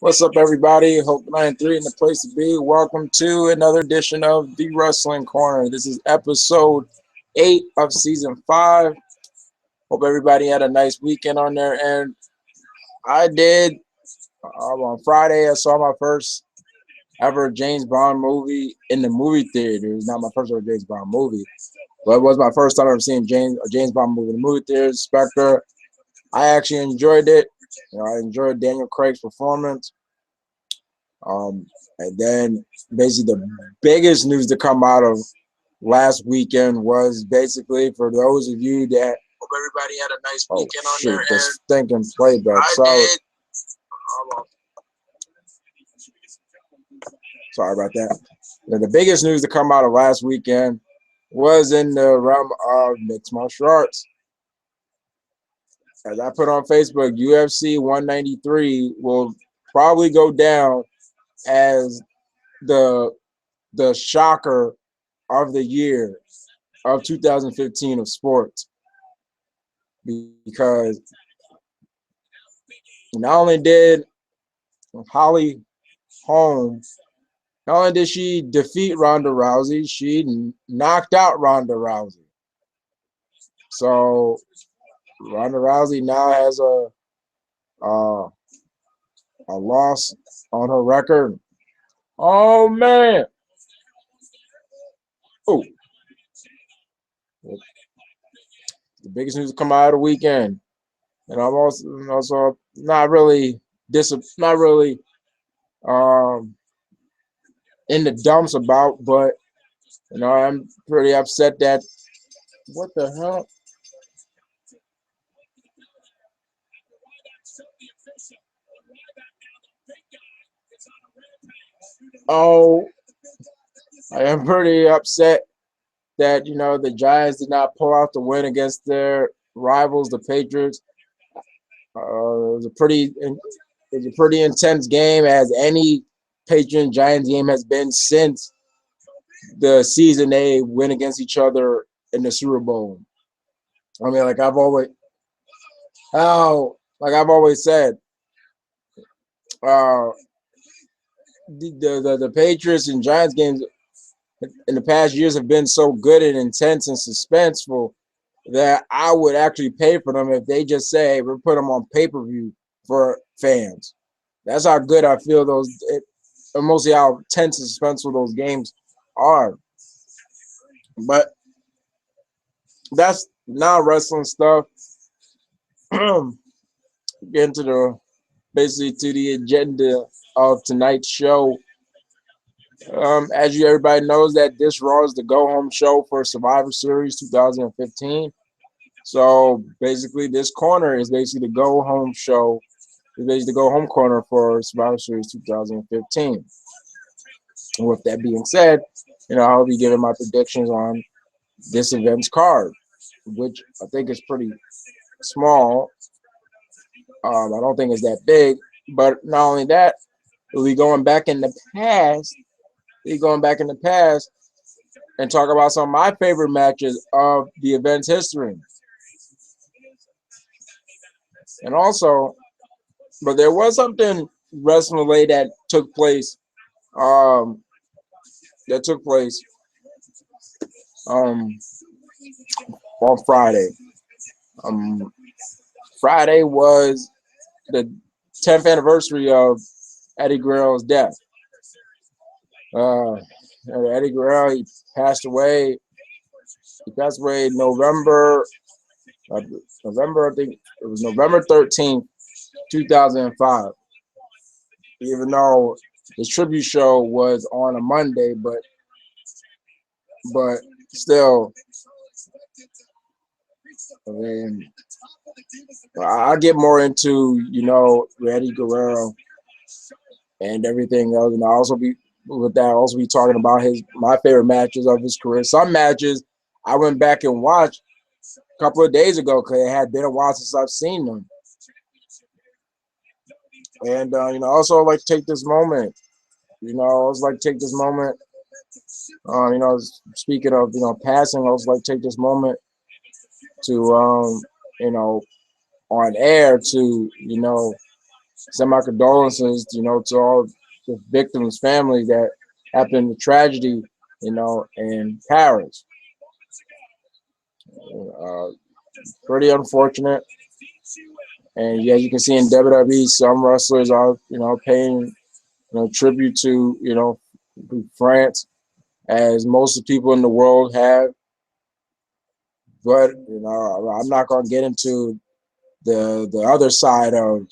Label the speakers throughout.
Speaker 1: What's up, everybody? Hope 93 in the place to be. Welcome to another edition of the Wrestling Corner. This is episode 8 of season 5. Hope everybody had a nice weekend on there. And I did. On Friday, I saw my first ever James Bond movie in the movie theater. It was not my first ever James Bond movie, but it was my first time ever seeing a James Bond movie in the movie theater. Spectre. I actually enjoyed it. I enjoyed Daniel Craig's performance. And then basically the biggest news to come out of last weekend was basically for those of you that hope everybody had a nice weekend on there. This stinking playback. Sorry about that. The biggest news to come out of last weekend was in the realm of mixed martial arts. As I put on Facebook, UFC 193 will probably go down as the shocker of the year of 2015 of sports, because not only did Holly Holm, not only did she defeat Ronda Rousey, she knocked out Ronda Rousey. So Ronda Rousey now has a loss on her record. Oh man! Oh, the biggest news to come out of the weekend, and I'm also not really in the dumps about, but I'm pretty upset that what the hell? Oh, I am pretty upset that the Giants did not pull out the win against their rivals, the Patriots. It was a pretty intense game, as any Patriot Giants game has been since the season they win against each other in the Super Bowl. I mean, like I've always said, the Patriots and Giants games in the past years have been so good and intense and suspenseful that I would actually pay for them if they just say, hey, we'll put them on pay-per-view for fans. That's how good I feel mostly how tense and suspenseful those games are. But that's not wrestling stuff. Get into the agenda of tonight's show. As everybody knows, that this Raw is the go-home show for Survivor Series 2015. So basically, this corner is basically the go-home show. It's basically the go-home corner for Survivor Series 2015. And with that being said, I'll be giving my predictions on this event's card, which I think is pretty small. I don't think it's that big. But not only that, we'll be going back in the past. And talk about some of my favorite matches of the event's history. And also, but there was something wrestling related that took place on Friday. Friday was the 10th anniversary of Eddie Guerrero's death. Eddie Guerrero, he passed away. November, I think it was November 13th, 2005. Even though his tribute show was on a Monday, but still, I mean, I'll get more into, Eddie Guerrero and everything else. And I'll also be talking about my favorite matches of his career. Some matches I went back and watched a couple of days ago because it had been a while since I've seen them. And also I'd like to take this moment. Speaking of passing, I also like to take this moment to on air to send my condolences, to all the victims' families that happened the tragedy, in Paris. Uh, Pretty unfortunate. And yeah, you can see in WWE, some wrestlers are, paying, tribute to, France, as most of the people in the world have. But I'm not gonna get into the other side of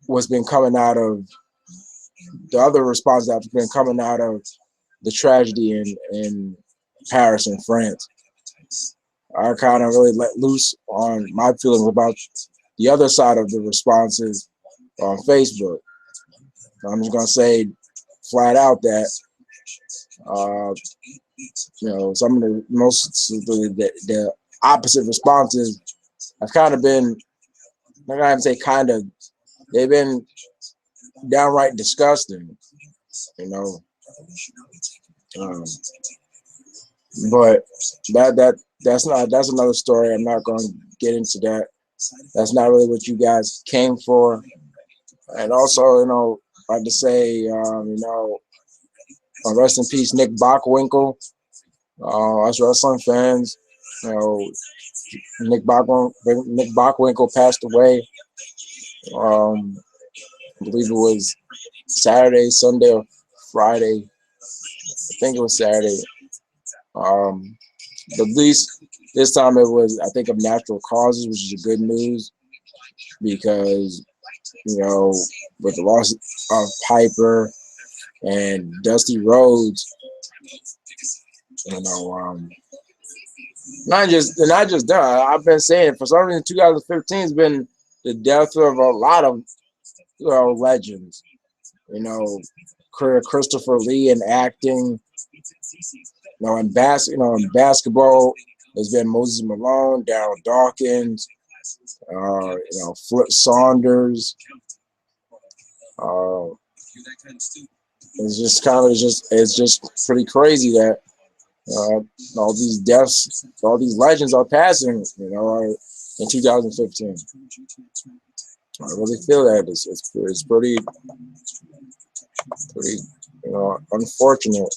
Speaker 1: what's been coming out of the other response that's been coming out of the tragedy in Paris and France. I kind of really let loose on my feelings about the other side of the responses on Facebook. I'm just gonna say flat out that uh, some of the opposite responses have kind of been, I'm not gonna say kind of, they've been downright disgusting, you know. Um, but that's another story. I'm not going to get into that. That's not really what you guys came for. And also, like to say, rest in peace, Nick Bockwinkel. Us wrestling fans, Nick Bockwinkel passed away. I believe it was Saturday, Sunday, or Friday. I think it was Saturday. At least this time it was, I think, of natural causes, which is good news because, with the loss of Piper and Dusty Rhodes, not just that. I've been saying for some reason 2015 has been the death of a lot of legends. Christopher Lee in acting. In basketball, there's been Moses Malone, Darryl Dawkins, Flip Saunders. It's just pretty crazy that all these deaths, all these legends are passing, in 2015. I really feel that it's pretty, unfortunate.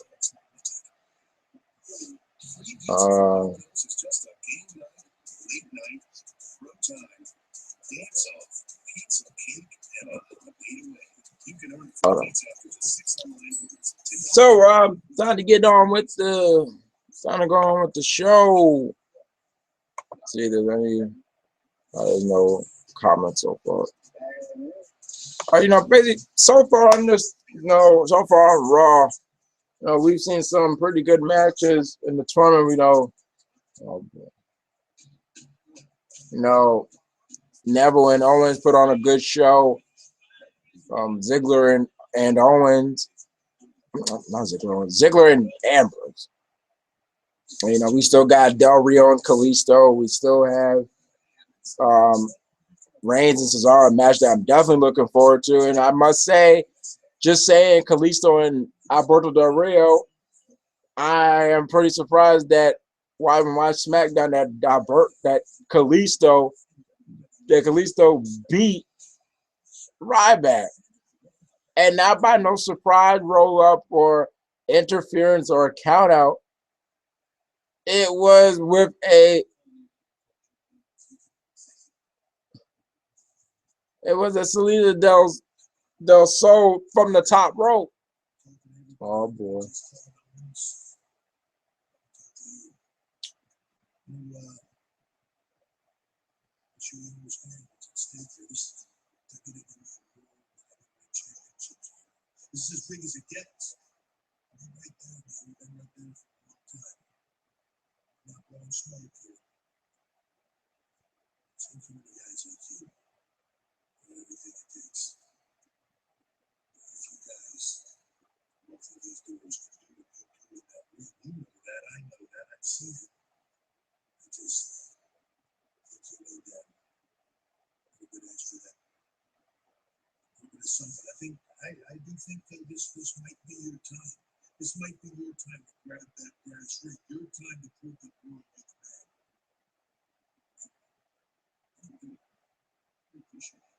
Speaker 1: So time to get on with time to go on with the show. See if there's any there's no comments so far. Basically so far on this, so far on Raw, we've seen some pretty good matches in the tournament. Neville and Owens put on a good show. Ziggler and Owens, not Ziggler and Ambrose. We still got Del Rio and Kalisto. We still have Reigns and Cesaro, a match that I'm definitely looking forward to. And I must say, just saying Kalisto and Alberto Del Rio, I am pretty surprised that when I watched SmackDown that Kalisto beat Ryback. And not by no surprise roll up or interference or a count out. It was with a Salida Del Sol from the top rope. Oh boy. This is as big as it gets. I'm right there, man. We've been right there for a long time. Not blowing smoke here. Same from the guys like you. And everything it takes. If you guys, both of these doors can do what you do in that ring. You know that. I know that. I've seen it. I just think you need that little bit extra, that little bit of something. I do think that this might be your time. This might be your time to grab that brass ring. Your time to prove the world you can have. I appreciate it.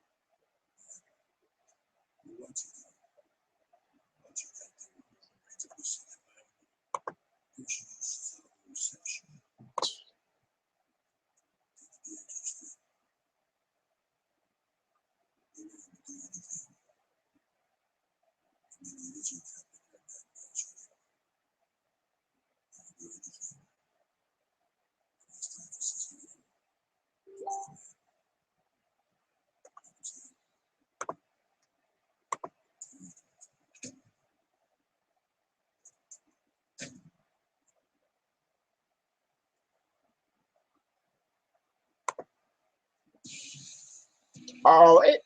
Speaker 1: Oh, it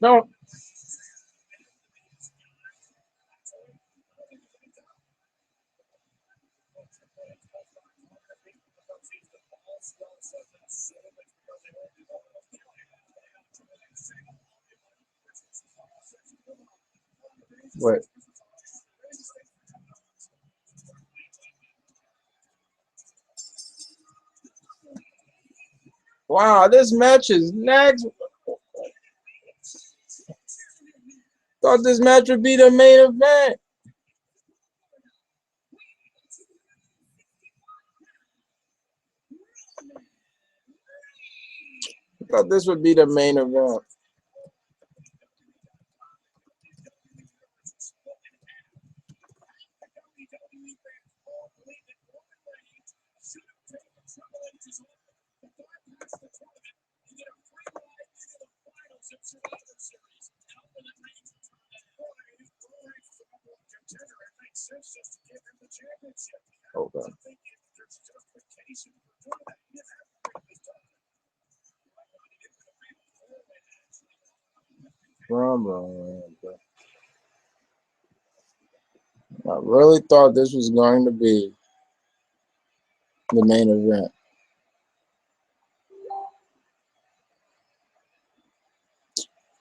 Speaker 1: no. What? Wow, this match is next. Thought this match would be the main event. Thought this would be the main event. Okay. I really thought this was going to be the main event.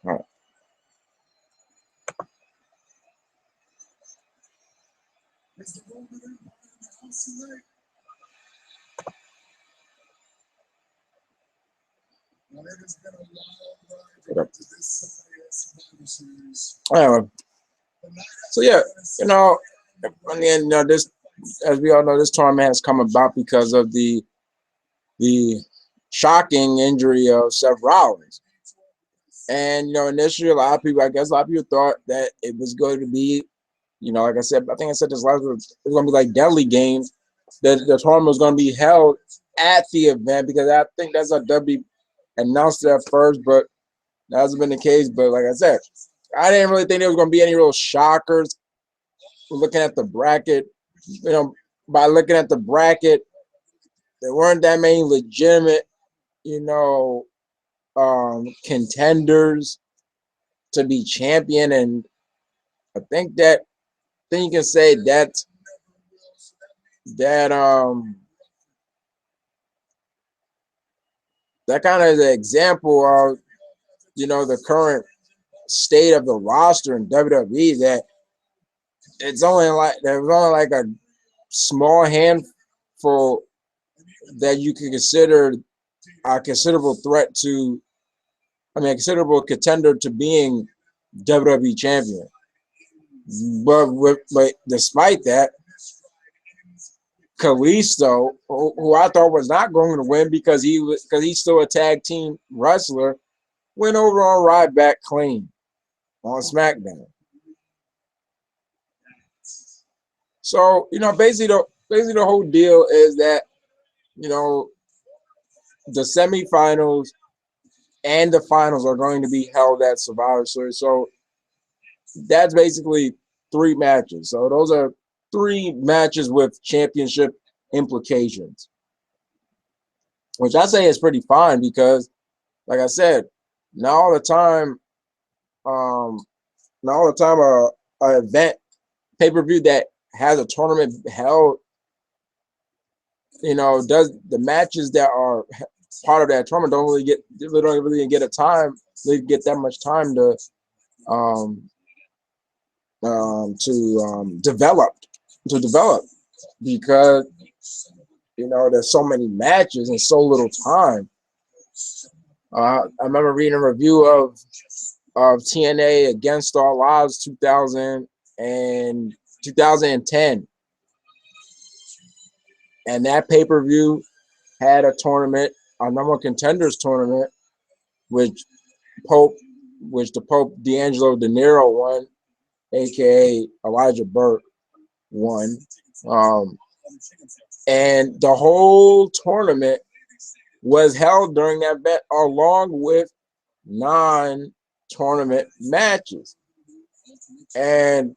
Speaker 1: All right. Anyway, so yeah, you know, and then, this, as we all know, this tournament has come about because of the shocking injury of Seth Rollins. And initially, a lot of people, I guess, a lot of people thought that it was going to be, like I said, I think I said this last week, it was going to be like Deadly Games. That the tournament was going to be held at the event, because I think that's how W announced it at first, but that hasn't been the case. But like I said, I didn't really think there was going to be any real shockers. Looking at the bracket, by looking at the bracket, there weren't that many legitimate, contenders to be champion, and I think you can say that that kind of is an example of the current state of the roster in WWE, that there's only like a small handful that you can consider a considerable threat to, a considerable contender to being WWE champion. But despite that, Kalisto, who I thought was not going to win because he's still a tag team wrestler, went over on Ryback clean on SmackDown. So basically the whole deal is that the semifinals and the finals are going to be held at Survivor Series. So that's basically 3 matches. So those are 3 matches with championship implications, which I say is pretty fine because, like I said, not all the time, um, not all the time a event pay-per-view that has a tournament held, does the matches that are part of that tournament don't really get a time. They get that much time to develop because there's so many matches and so little time. I remember reading a review of TNA Against All Odds 2010, and that pay-per-view had a tournament, a number one contenders tournament, which the Pope D'Angelo De Niro won, aka Elijah Burke won, and the whole tournament was held during that event, along with non-tournament matches, and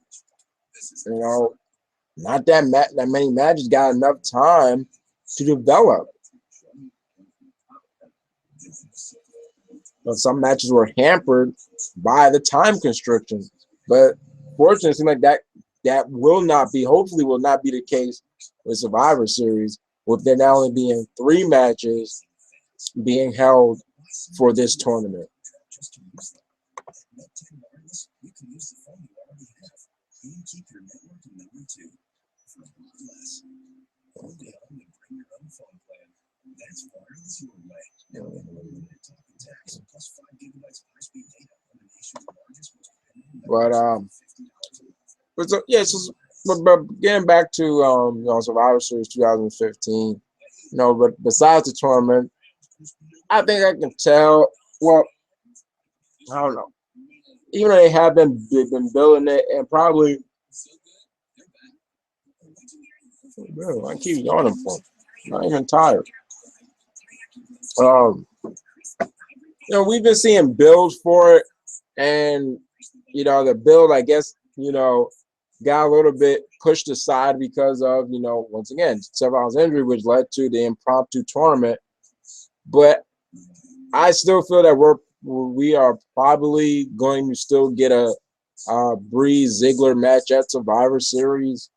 Speaker 1: not that many matches got enough time to develop. But some matches were hampered by the time constrictions. But fortunately, it seems like that will not be, hopefully will not be the case with Survivor Series, with there now only being 3 matches being held for this tournament. But so, yeah, but getting back to Survivor Series 2015, but besides the tournament, I think I can tell. Well, I don't know. Even though they've been building it, and probably I keep yawning for. I'm not even tired. We've been seeing builds for it, and the build, I guess, got a little bit pushed aside because of once again Sevon's injury, which led to the impromptu tournament. But I still feel that we are probably going to still get a Breeze Ziggler match at Survivor Series,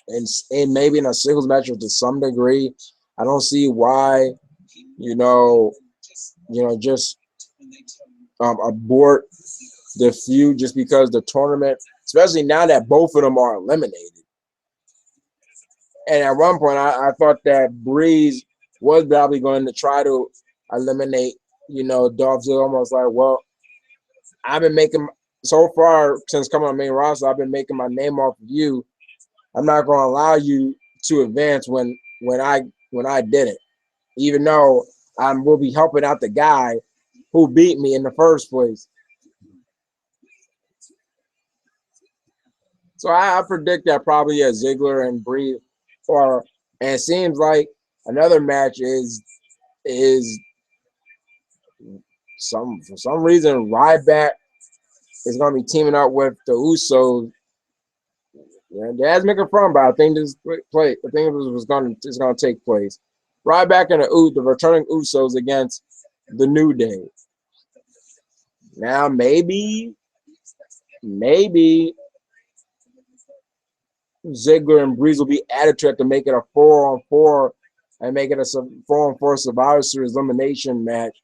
Speaker 1: and maybe in a singles match to some degree. I don't see why, just abort the feud just because the tournament, especially now that both of them are eliminated. And at one point, I thought that Breeze was probably going to try to eliminate, Dolph Ziggler. Almost like, well, I've been making so far since coming on the main roster, I've been making my name off of you. I'm not going to allow you to advance when I didn't, even though I will be helping out the guy who beat me in the first place. So I predict that probably Ziggler and Breeze, and it seems like another match is for some reason Ryback is going to be teaming up with the Usos. Yeah, they hasn't been confirmed, but I think this play. I think it's going to take place. Ryback and the returning Usos against the New Day. Now maybe Ziggler and Breeze will be added to it to make it a 4-on-4 and make it a 4-on-4 Survivor Series elimination match.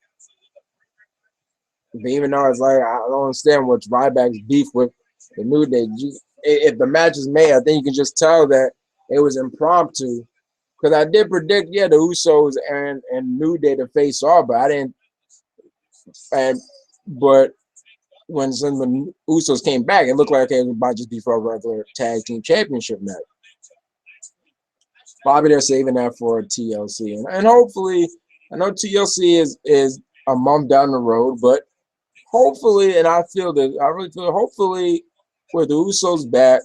Speaker 1: But even though it's like I don't understand what's Ryback's beef with the New Day. If the match is made, I think you can just tell that it was impromptu. Because I did predict, the Usos and New Day to face off, but I didn't. But when some of the Usos came back, it looked like it might just be for a regular tag team championship match. Probably they're saving that for TLC, and hopefully, I know TLC is a month down the road, but hopefully, and I really feel hopefully with the Usos back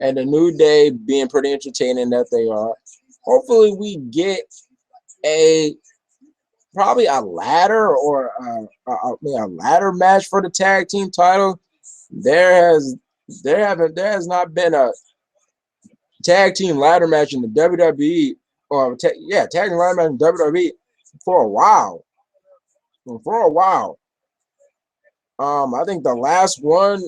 Speaker 1: and the New Day being pretty entertaining that they are, hopefully we get probably a ladder or a ladder match for the tag team title. There has not been a tag team ladder match in the WWE tag team ladder match in WWE for a while. I think the last one.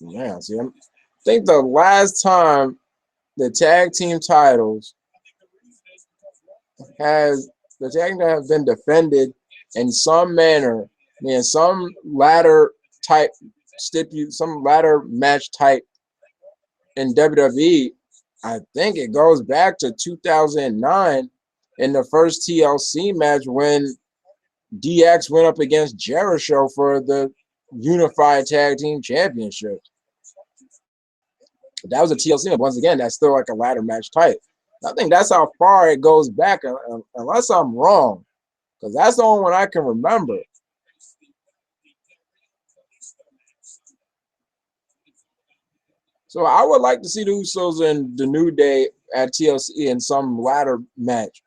Speaker 1: Yeah, see, I think the last time the tag team titles have been defended in some manner, some ladder type some ladder match type in WWE. I think it goes back to 2009 in the first TLC match when DX went up against Jericho for the Unified Tag Team Championship. That was a TLC, but once again, that's still like a ladder match type. I think that's how far it goes back, unless I'm wrong, because that's the only one I can remember. So I would like to see the Usos and the New Day at TLC in some ladder match.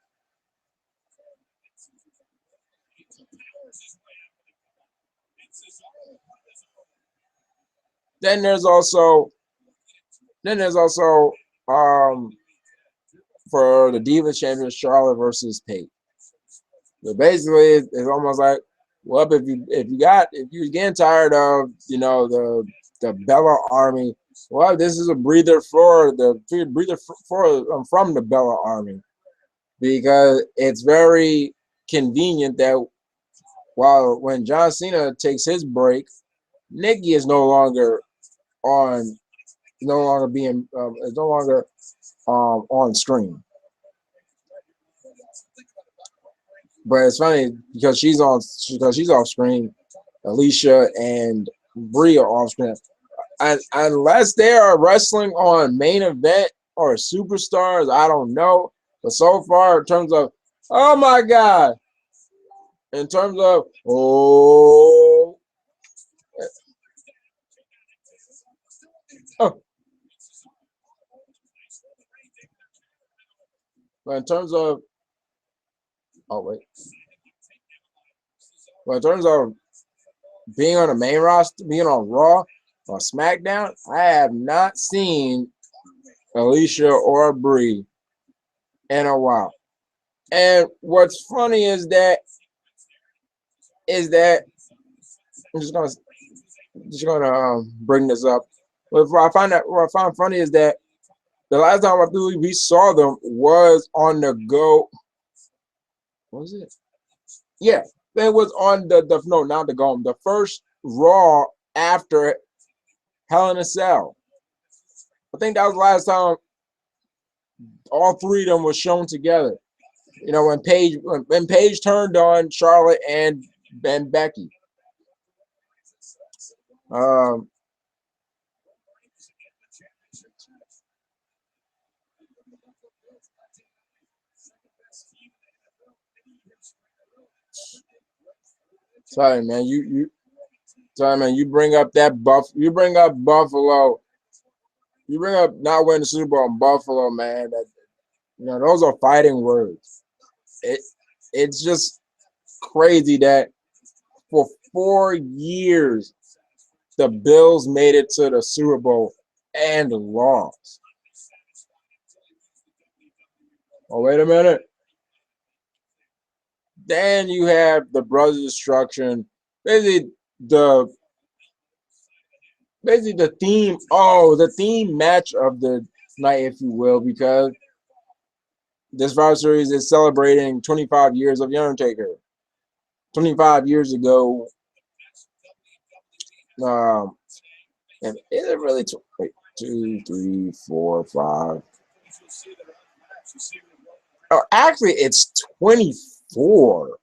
Speaker 1: Then there's also um for the Divas Champion Charlotte versus Paige. But basically, it's almost like, well, if you're getting tired of the Bella Army, well, this is a breather from the Bella Army, because it's very convenient that while when John Cena takes his break, Nikki is on no longer being is no longer on screen. But it's funny because she's off screen. Alicia and Brie are off screen, and unless they are wrestling on main event or superstars, I don't know. But so far, in terms of, oh my god, in terms of oh, but in terms of oh wait, but in terms of being on the main roster, being on Raw or SmackDown, I have not seen Alicia or Brie in a while. And what's funny is that I'm just gonna bring this up. But what I find funny is that the last time I believe we saw them was on the go. What was it? Yeah, it was on the no, not the go. The first Raw after Hell in a Cell. I think that was the last time all three of them were shown together. When Paige turned on Charlotte and Becky. Um, sorry, man. Sorry, man. You bring up that You bring up Buffalo. You bring up not winning the Super Bowl in Buffalo, man. Those are fighting words. It it's just crazy that for 4 years the Bills made it to the Super Bowl and lost. Oh, wait a minute. Then you have the Brothers of Destruction. Basically, the the theme match of the night, if you will, because this Survivor Series is celebrating 25 years of The Undertaker. 25 years ago, um, and is it really wait, 2, 3, 4, 5? Oh, actually, it's 24.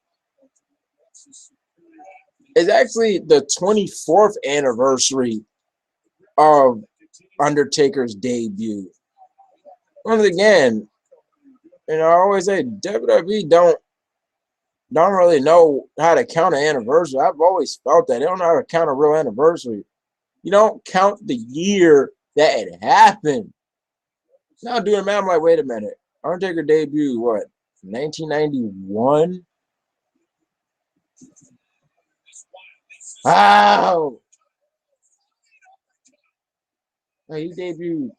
Speaker 1: It's actually the 24th anniversary of Undertaker's debut. Once again, I always say WWE don't really know how to count an anniversary. I've always felt that they don't know how to count a real anniversary. You don't count the year that it happened. Now doing math, I'm like, wait a minute. Undertaker debut, what? 1991? Wow. He debuted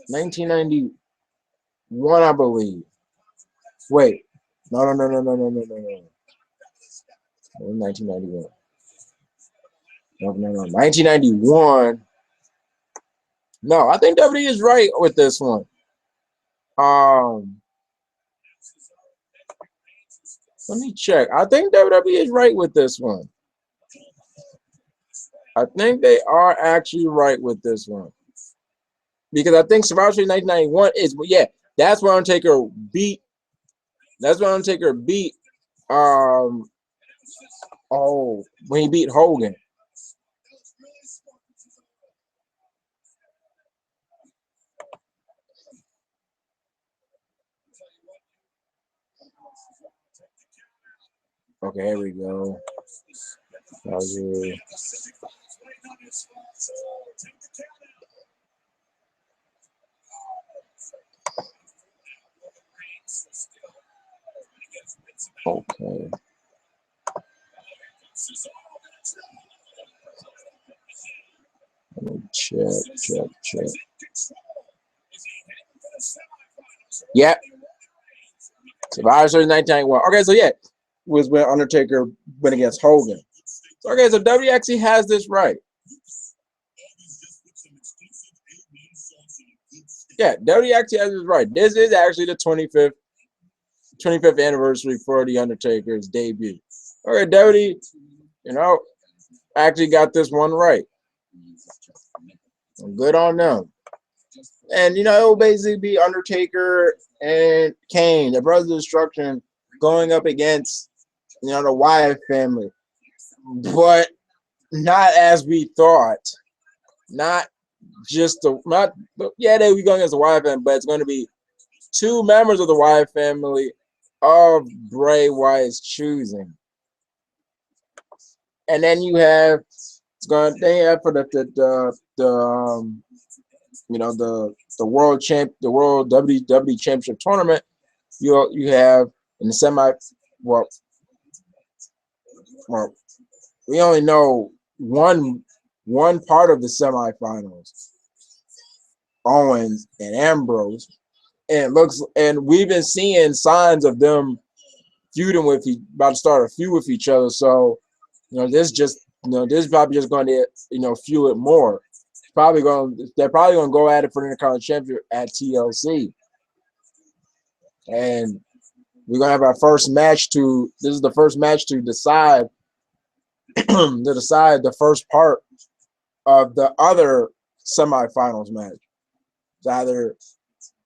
Speaker 1: 1991, I believe. Wait. No, no, no, no, no, no, no, no, no. 1991. No, no, no. 1991. No, I think WWE is right with this one. Um, Let me check. I think WWE is right with this one. I think they are actually right with this one. Because I think Survivor Series 1991 is, yeah, that's where Undertaker beat. That's where Undertaker beat. Um, when he beat Hogan. Okay, here we go. Okay. Let me check. Yep. Survivor Series 1991. Okay, so yeah, was when Undertaker went against Hogan. So, okay, so WWE actually has this right. Yeah, WWE actually has this right. This is actually the 25th anniversary for the Undertaker's debut. Okay, WWE, actually got this one right. Good on them. And it will basically be Undertaker and Kane, the Brothers of Destruction, going up against the Wyatt family, but not as we thought. Not just they were going against the Wyatt family, but it's going to be two members of the Wyatt family of Bray Wyatt's choosing. And then you have they have for the world WWE Championship tournament. You have in the semi. Well, we only know one part of the semifinals. Owens and Ambrose, and we've been seeing signs of them feuding about to start a feud with each other. So this is probably just going to fuel it more. They're probably going to go at it for the Intercontinental Championship at TLC, and we're going to have our first match this is the first match to decide the first part of the other semifinals match. It's either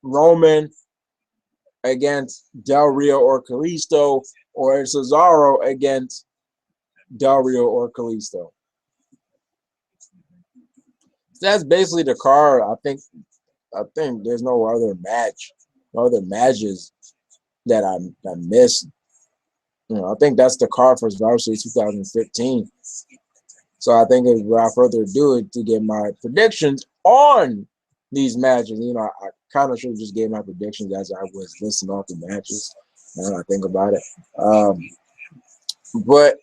Speaker 1: Roman against Del Rio or Kalisto, or Cesaro against Del Rio or Kalisto. That's basically the card. I think there's no other matches that I missed. I think that's the card for Survivor Series 2015. So I think without further ado, to get my predictions on these matches. I kind of should have just gave my predictions as I was listing off the matches. Now I think about it. But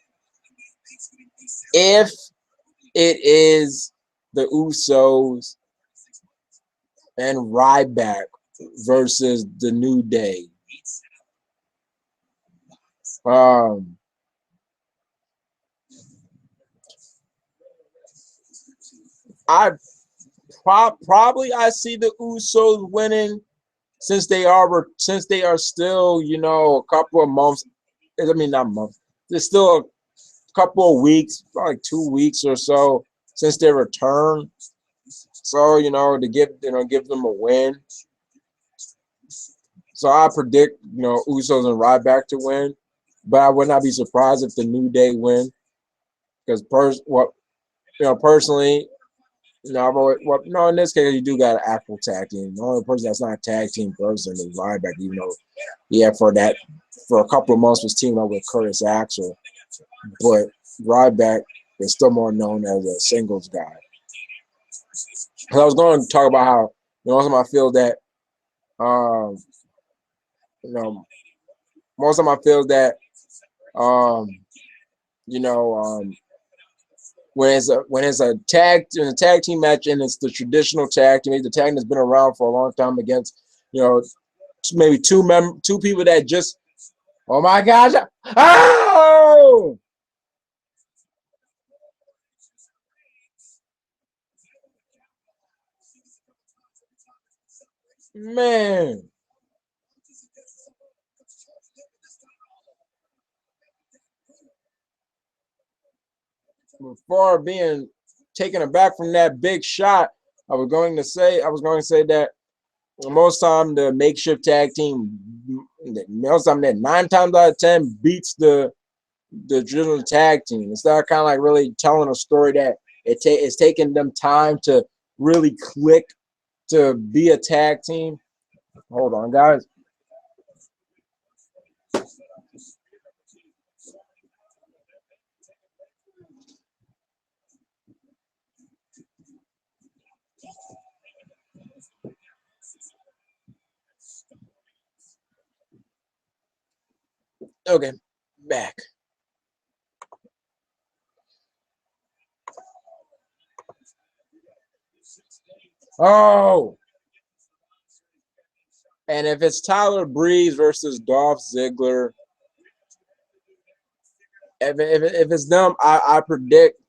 Speaker 1: if it is the Usos and Ryback versus the New Day, I probably see the Usos winning since they are still a couple of months. I mean, not months. There's still a couple of weeks, probably 2 weeks or so since their return. So to give them a win. So I predict Usos and Ryback to win, but I would not be surprised if the New Day win because personally. I've always, in this case, you do got an actual tag team. The only person that's not a tag team person is Ryback, even though, for a couple of months was teaming up with Curtis Axel. But Ryback is still more known as a singles guy. I was going to talk about how, most of them I feel that, most of them I feel that, when it's a tag team match and it's the traditional tag team, the tag team that's been around for a long time against maybe two people that just, oh my gosh, oh man, before being taken aback from that big shot, I was going to say that most time the makeshift tag team, most time that 9 times out of 10 beats the traditional tag team. Instead of kind of like really telling a story that it's taking them time to really click to be a tag team. Hold on, guys. Okay, back. Oh, and if it's Tyler Breeze versus Dolph Ziggler, if it's them, I predict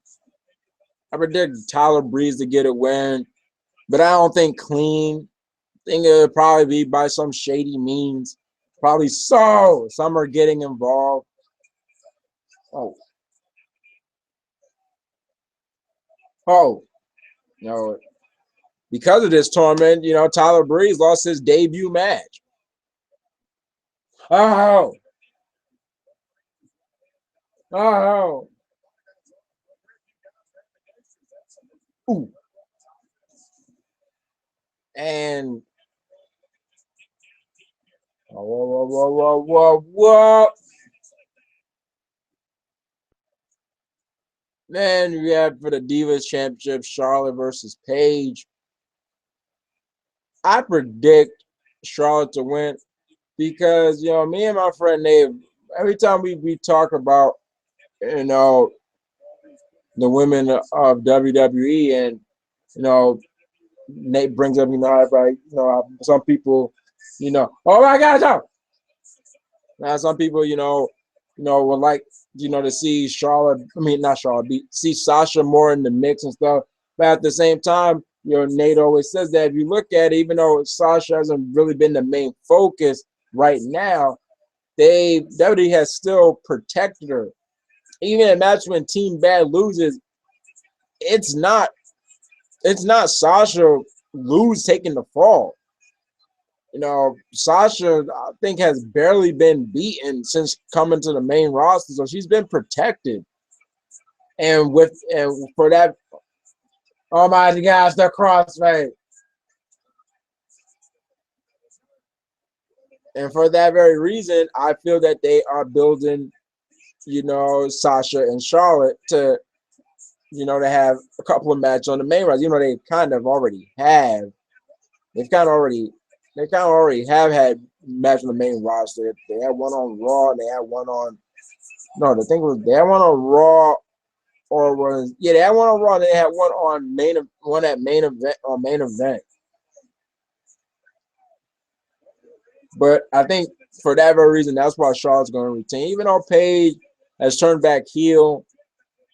Speaker 1: Tyler Breeze to get a win, but I don't think clean. I think it'll probably be by some shady means. Probably so. Some are getting involved. Oh, oh, no. Because of this tournament, Tyler Breeze lost his debut match. Oh, oh, ooh. And whoa, whoa, whoa, whoa, whoa, whoa. Then we have for the Divas Championship, Charlotte versus Paige. I predict Charlotte to win because me and my friend Nate, every time we talk about the women of WWE, and Nate brings up everybody, some people, oh my God, now some people would like to see Charlotte, I mean not Charlotte, see Sasha more in the mix and stuff, but at the same time, Nate always says that if you look at it, even though Sasha hasn't really been the main focus right now, WWE has still protected her. Even in a match when Team Bad loses, it's not Sasha taking the fall. Sasha, I think, has barely been beaten since coming to the main roster, so she's been protected. And for that, oh my gosh, the crossfade. And for that very reason, I feel that they are building, Sasha and Charlotte to have a couple of matches on the main roster. They kind of already have. They've kind of already have had matches on the main roster. They had one on Raw. They had one on. No, the thing was they had one on Raw, they had one on Raw. And they had one at main event. But I think for that very reason, that's why Charlotte's going to retain. Even though Paige has turned back heel,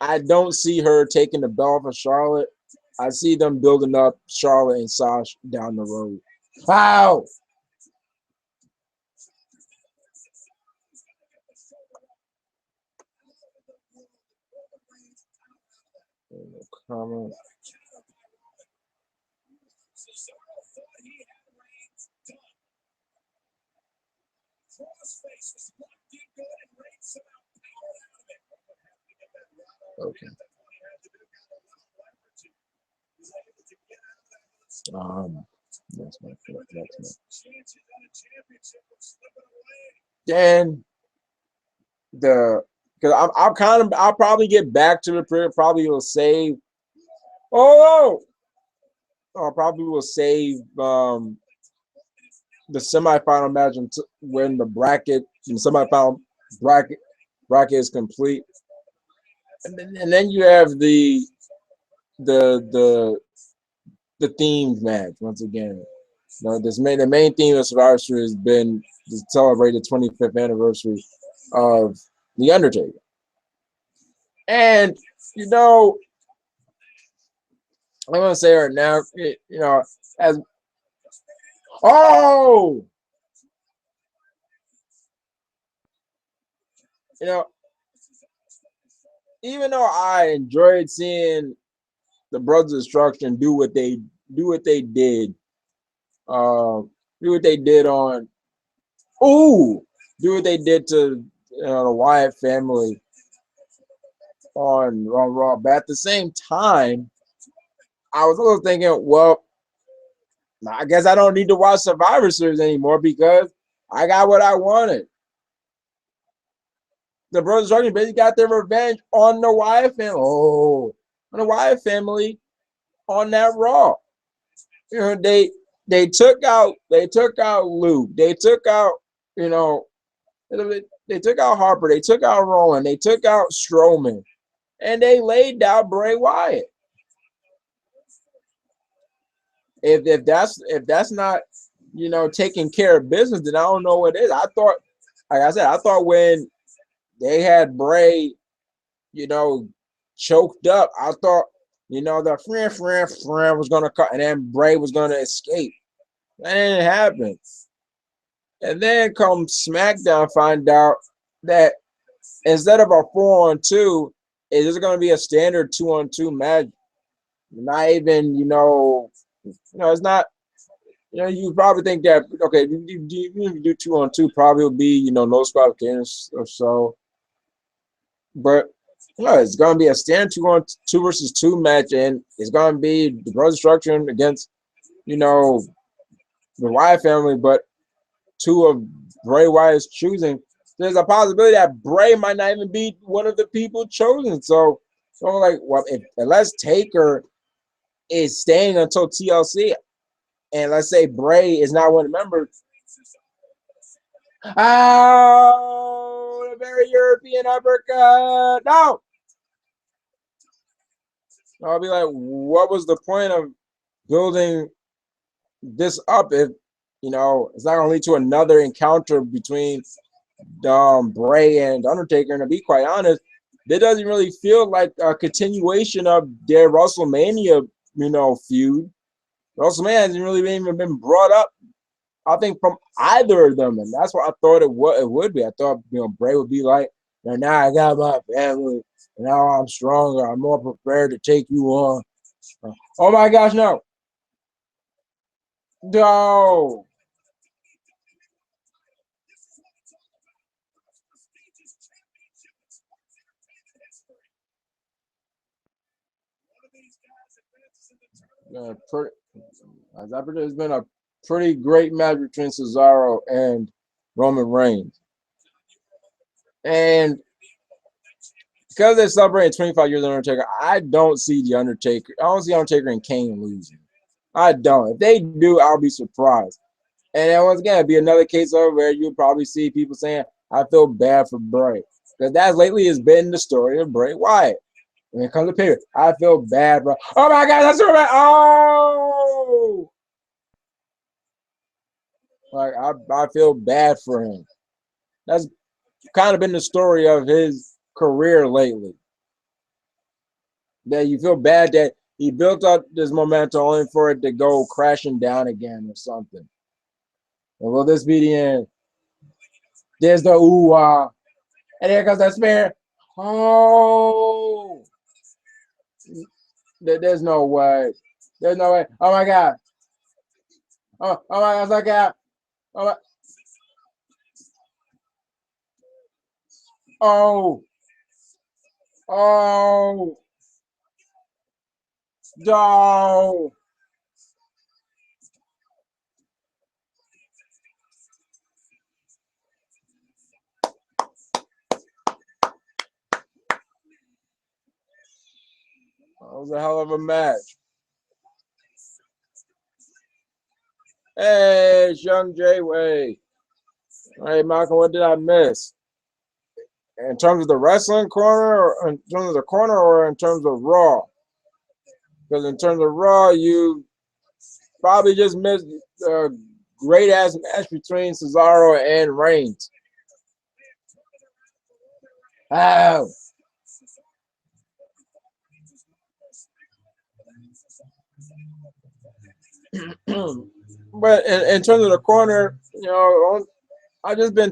Speaker 1: I don't see her taking the belt for Charlotte. I see them building up Charlotte and Sasha down the road. Wow. Comment. Okay. That's my. Then because I'll probably get back to the prayer. Probably will save. Oh, I probably will save the semifinal match when the semifinal bracket is complete, and then you have the the the themed match once again. The main theme of Survivor Series has been to celebrate the 25th anniversary of The Undertaker. And I'm gonna say right now, as oh, you know, even though I enjoyed seeing the Brothers of Destruction do what they did, do what they did on, ooh, do what they did to the Wyatt family on Raw. But at the same time, I was also thinking, well, I guess I don't need to watch Survivor Series anymore because I got what I wanted. The Brothers Struggling basically got their revenge on the Wyatt family. Oh, on the Wyatt family on that Raw. They took out Luke. They took out They took out Harper, they took out Rowan, they took out Strowman, and they laid down Bray Wyatt. If that's not, taking care of business, then I don't know what it is. I thought, like I said, I thought when they had Bray, choked up, I thought, the friend was gonna cut, and then Bray was gonna escape. That didn't happen. And then come SmackDown, find out that instead of a 4-on-2, it's just gonna be a standard 2-on-2 match. Not even, it's not. You probably think that, okay, you do 2-on-2, probably will be, no disqualification or so. But it's gonna be a standard 2-on-2 versus 2 match, and it's gonna be the Brothers Destruction against, the Wyatt family, but two of Bray Wyatt's choosing. There's a possibility that Bray might not even be one of the people chosen. So I'm like, well, unless Taker is staying until TLC, and let's say Bray is not one of the members. Oh, the very European uppercut. No. I'll be like, what was the point of building this up if, it's not going to lead to another encounter between Bray and Undertaker? And to be quite honest, it doesn't really feel like a continuation of their WrestleMania, feud. WrestleMania hasn't really even been brought up, I think, from either of them, and that's what I thought it would be. I thought, Bray would be like, now I got my family, and now I'm stronger, I'm more prepared to take you on. Oh my gosh, no. No. It's been a pretty great match between Cesaro and Roman Reigns. And because they're celebrating 25 years of Undertaker, I don't see Undertaker and Kane losing. I don't. If they do, I'll be surprised. And then once again, it'd be another case of where you'll probably see people saying, I feel bad for Bray. Because that lately has been the story of Bray Wyatt. When it comes to period, I feel bad, bro. Oh my God, that's so bad. Oh! Like, I feel bad for him. That's kind of been the story of his career lately. That you feel bad that he built up this momentum only for it to go crashing down again or something. And will this be the end? There's the ooh-ah. And there goes that spear. Oh! There's no way. There's no way. Oh my God. Oh my God, it's like that. Oh my. Oh. Oh. No. That was a hell of a match. Hey, it's Young J-Way. Hey, Malcolm, what did I miss? In terms of the wrestling corner, or in terms of the corner, or in terms of Raw? Because in terms of Raw, you probably just missed a great ass match between Cesaro and Reigns. Oh. But in terms of the corner, I've just been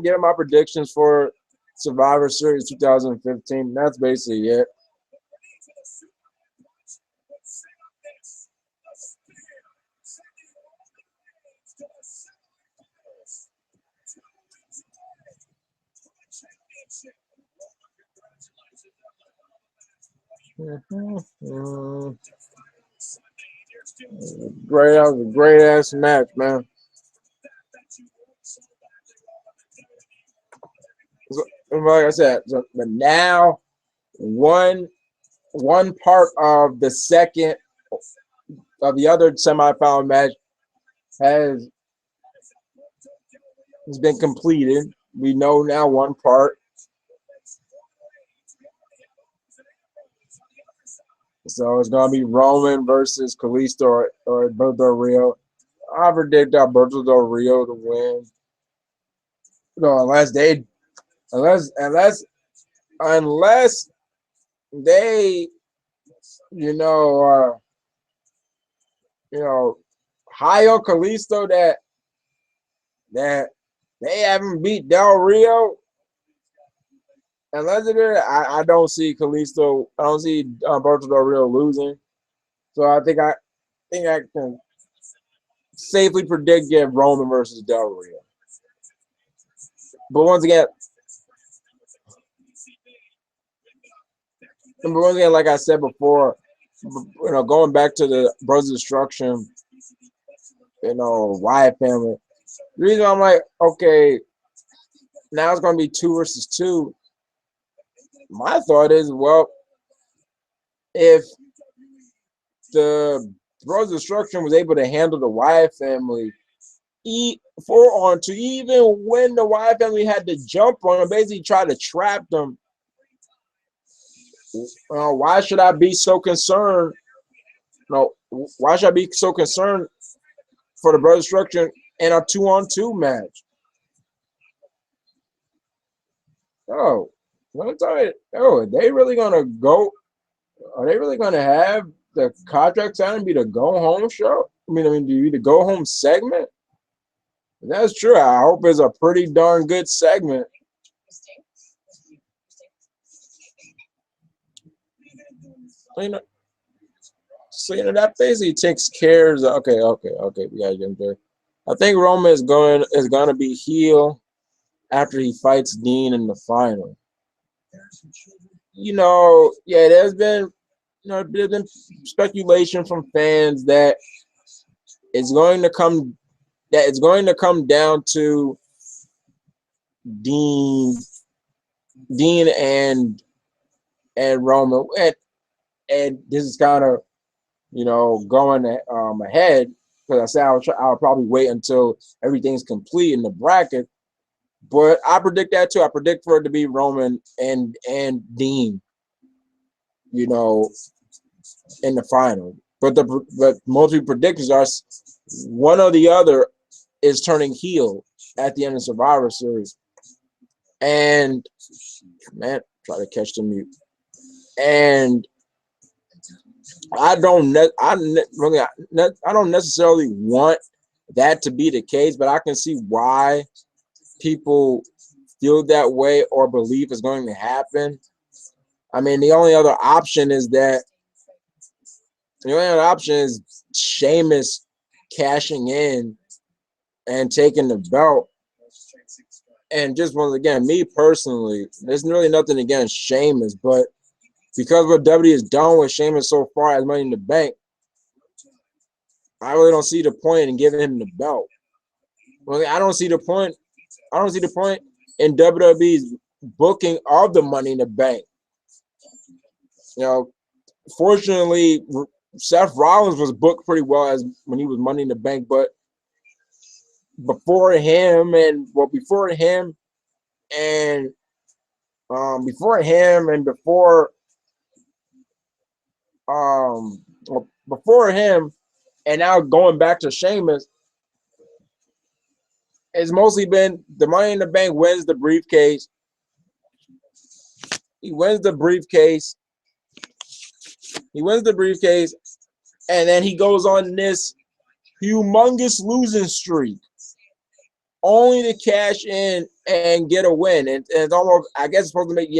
Speaker 1: giving my predictions for Survivor Series 2015. That's basically it. Great, that was a great ass match, man. Like I said, but now one part of the second of the other semifinal match has It's been completed. We know now one part. So it's gonna be Roman versus Kalisto or Alberto Del Rio. I predict Alberto Del Rio to win. No, unless they, you know, you know, hire Kalisto that they haven't beat Del Rio. Unless it is, I don't see Kalisto. I don't see Alberto Del Rio losing. So I think I can safely predict Roman versus Del Rio. But once again, like I said before, going back to the Brothers Destruction, Wyatt family. The reason I'm like, okay, now it's going to be 2 versus 2. My thought is, well, if the Brothers Destruction was able to handle the Wyatt family 4-on-2, even when the Wyatt family had to jump on them, basically try to trap them, why should I be so concerned? No, why should I be so concerned for the Brothers Destruction in a 2-on-2 match? Oh, let me tell you, are they really gonna go? Are they really gonna have the contract signing be the go home show? The go home segment. That's true. I hope it's a pretty darn good segment. You know, that basically takes care of. Okay. We gotta get him there. I think Roman is gonna be heel after he fights Dean in the final. Yeah, there's been speculation from fans it's going to come that it's going to come down to Dean, Dean and Roman, and this is kind of going ahead because I said I'll probably wait until everything's complete in the bracket, but I predict that too. I predict for it to be Roman and Dean, in the final. But most people predictions are one or the other is turning heel at the end of Survivor Series. And man, try to catch the mute. And I don't necessarily want that to be the case, but I can see why people feel that way or believe it's going to happen. I mean, the only other option is Sheamus cashing in and taking the belt. And just once again, me personally, there's really nothing against Sheamus, but because what WWE has done with Sheamus so far as Money in the Bank, I really don't see the point in giving him the belt. I don't see the point. I don't see the point in WWE's booking of the Money in the Bank. Fortunately, Seth Rollins was booked pretty well as when he was Money in the Bank, but before him and before him and now going back to Sheamus, it's mostly been the Money in the Bank wins the briefcase. He wins the briefcase. And then he goes on this humongous losing streak, only to cash in and get a win. And it's almost, I guess, it's supposed to make,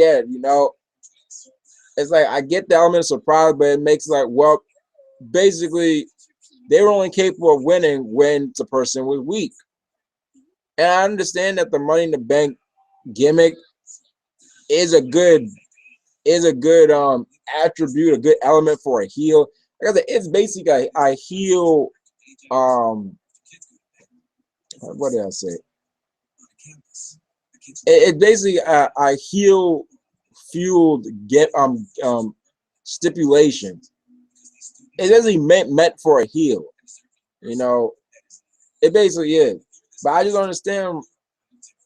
Speaker 1: it's like I get the element of surprise, but it makes well, basically, they were only capable of winning when the person was weak. And I understand that the Money in the Bank gimmick is a good attribute, a good element for a heel. Like I said, it's basically a heel. What did I say? It's basically a heel fueled stipulation. It's basically meant for a heel. It basically is. But I just don't understand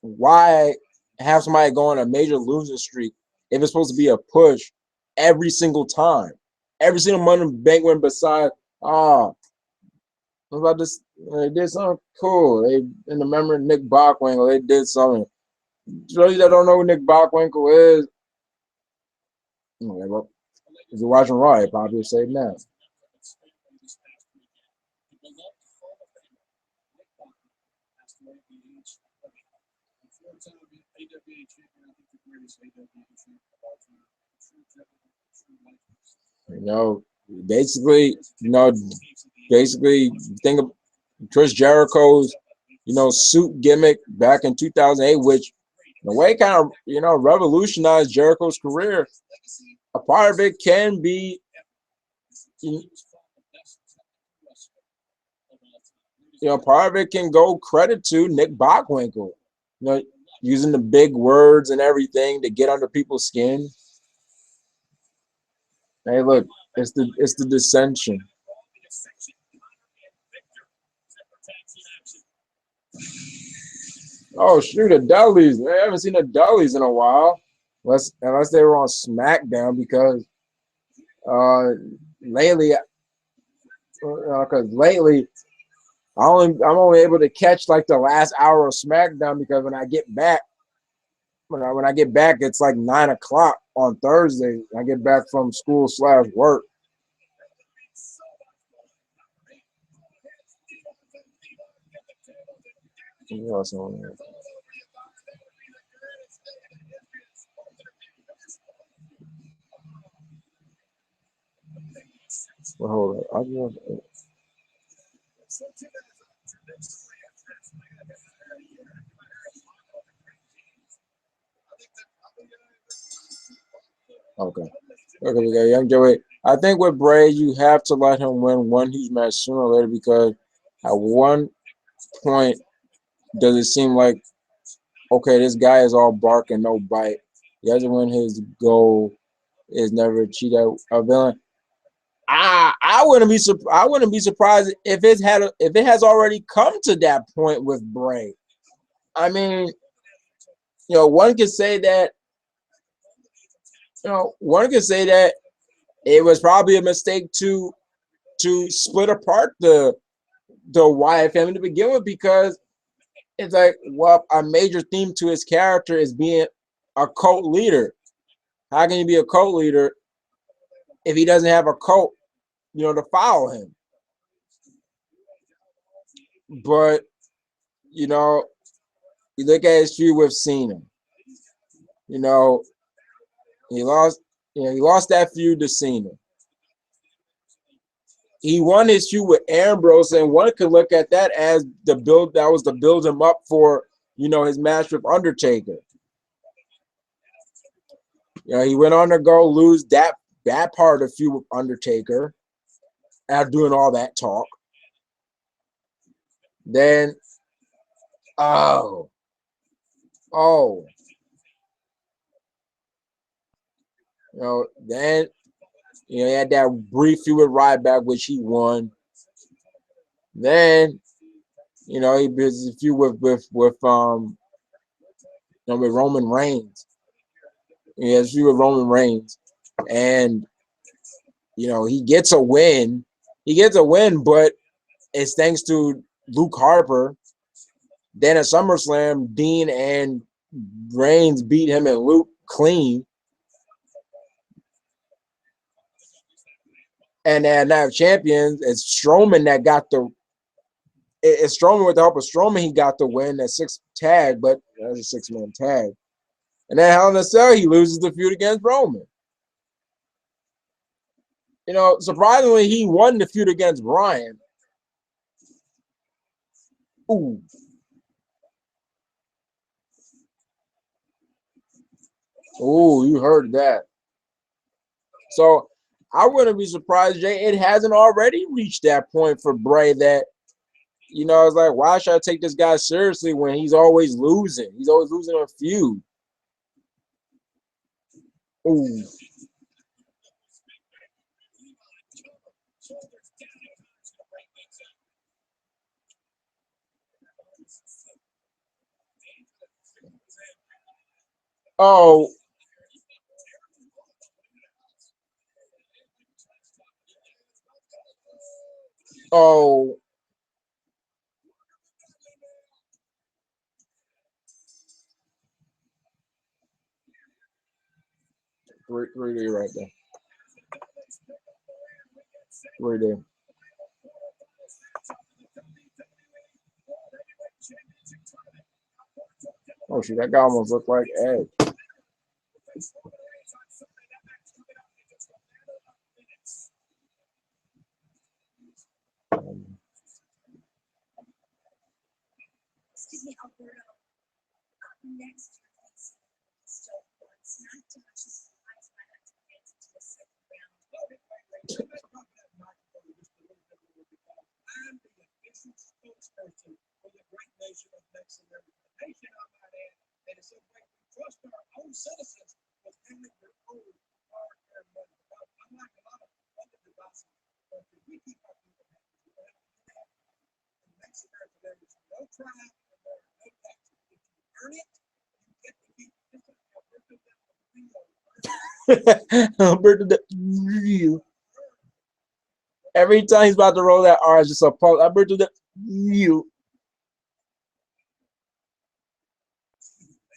Speaker 1: why have somebody go on a major losing streak if it's supposed to be a push every single time? Every single Money in the Bank win besides, what about this? They did something cool. They, in the memory of Nick Bockwinkel, they did something. Those that don't know who Nick Bockwinkel is, if you're watching Raw, you probably say now. You know, basically, basically think of Chris Jericho's, suit gimmick back in 2008, which in a way kind of, revolutionized Jericho's career. A part of it can be, part of it can go credit to Nick Bockwinkel, using the big words and everything to get under people's skin. Hey, look, it's the dissension. Oh shoot, the Dudleys. I haven't seen the Dudleys in a while, unless they were on SmackDown because uh lately, I'm only able to catch like the last hour of SmackDown because when I get back, it's like 9 o'clock on Thursday. I get back from school/work. Well, hold on. Okay. Okay, we got Young Joey. I think with Bray, you have to let him win one huge match sooner or later because at one point, does it seem like, okay, this guy is all bark and no bite. He hasn't won his goal, is never cheat a villain. I wouldn't be surprised if it has already come to that point with Bray. I mean, one could say that it was probably a mistake to split apart the Wyatt family to begin with because it's like, well, a major theme to his character is being a cult leader. How can you be a cult leader if he doesn't have a cult, to follow him? But you look at his feud with Cena. You know, he lost. He lost that feud to Cena. He won his feud with Ambrose, and one could look at that as the build. That was to build him up for his match with Undertaker. He went on to go lose that part of the feud with Undertaker after doing all that talk. Then, oh, oh, then he had that brief feud with Ryback, which he won. Then, he was a feud with Roman Reigns. He has a feud with Roman Reigns, and he gets a win. He gets a win, but it's thanks to Luke Harper. Then at SummerSlam, Dean and Reigns beat him and Luke clean. And then now champions, it's Strowman that got it's Strowman with the help of Strowman, he got the win, that six tag, but that's a 6-man tag. And then Hell in a Cell, he loses the feud against Roman. Surprisingly, he won the feud against Bryan. Ooh. Ooh, you heard that. So I wouldn't be surprised, Jay, it hasn't already reached that point for Bray that, it's like, why should I take this guy seriously when he's always losing? He's always losing a feud. Ooh. Oh, oh, 3D right there. Right there. Oh shit, that guy almost looked like Ed. Alberto Del Every time he's about to roll that R, it's just a pulse. Alberto Del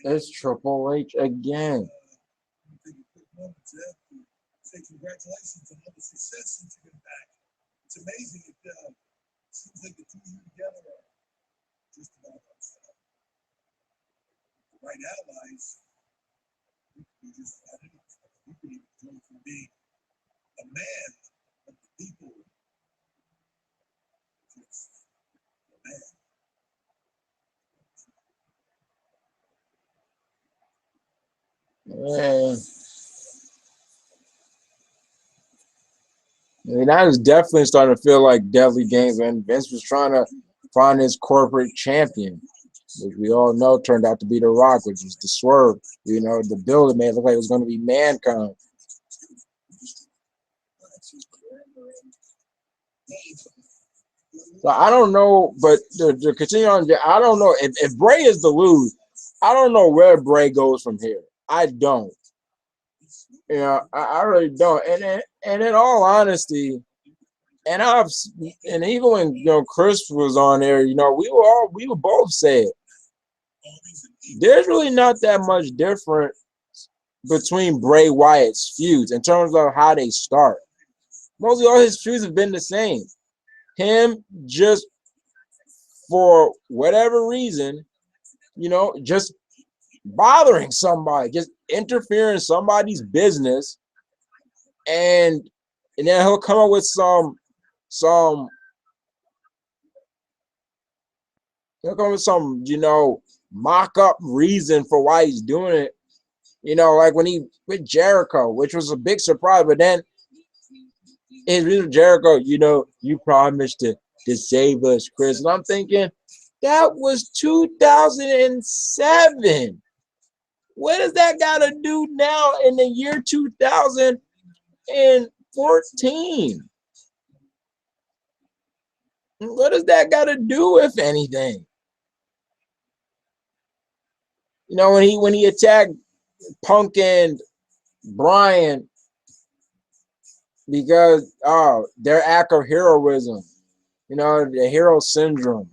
Speaker 1: It's Triple H again. Man. I mean, that is definitely starting to feel like deadly games, and Vince was trying to find his corporate champion, which we all know turned out to be The Rock, which was the swerve. You know, the build made it look like it was going to be Mankind. So I don't know, but to continue on, I don't know if Bray is the lose. I don't know where Bray goes from here. I don't. You know, I really don't. And in all honesty, and and even when Chris was on there, we were both saying there's really not that much different between Bray Wyatt's feuds in terms of how they start. Mostly all his feuds have been the same. Him just for whatever reason, just bothering somebody, just interfering in somebody's business, and then he'll come up with some he'll come with some mock up reason for why he's doing it. Like when he with Jericho, which was a big surprise, but then his reason Jericho, you promised to save us, Chris. And I'm thinking, that was 2007. What does that got to do now in the year 2014? What does that got to do, if anything? When he attacked Punk and Bryan because their act of heroism, the hero syndrome.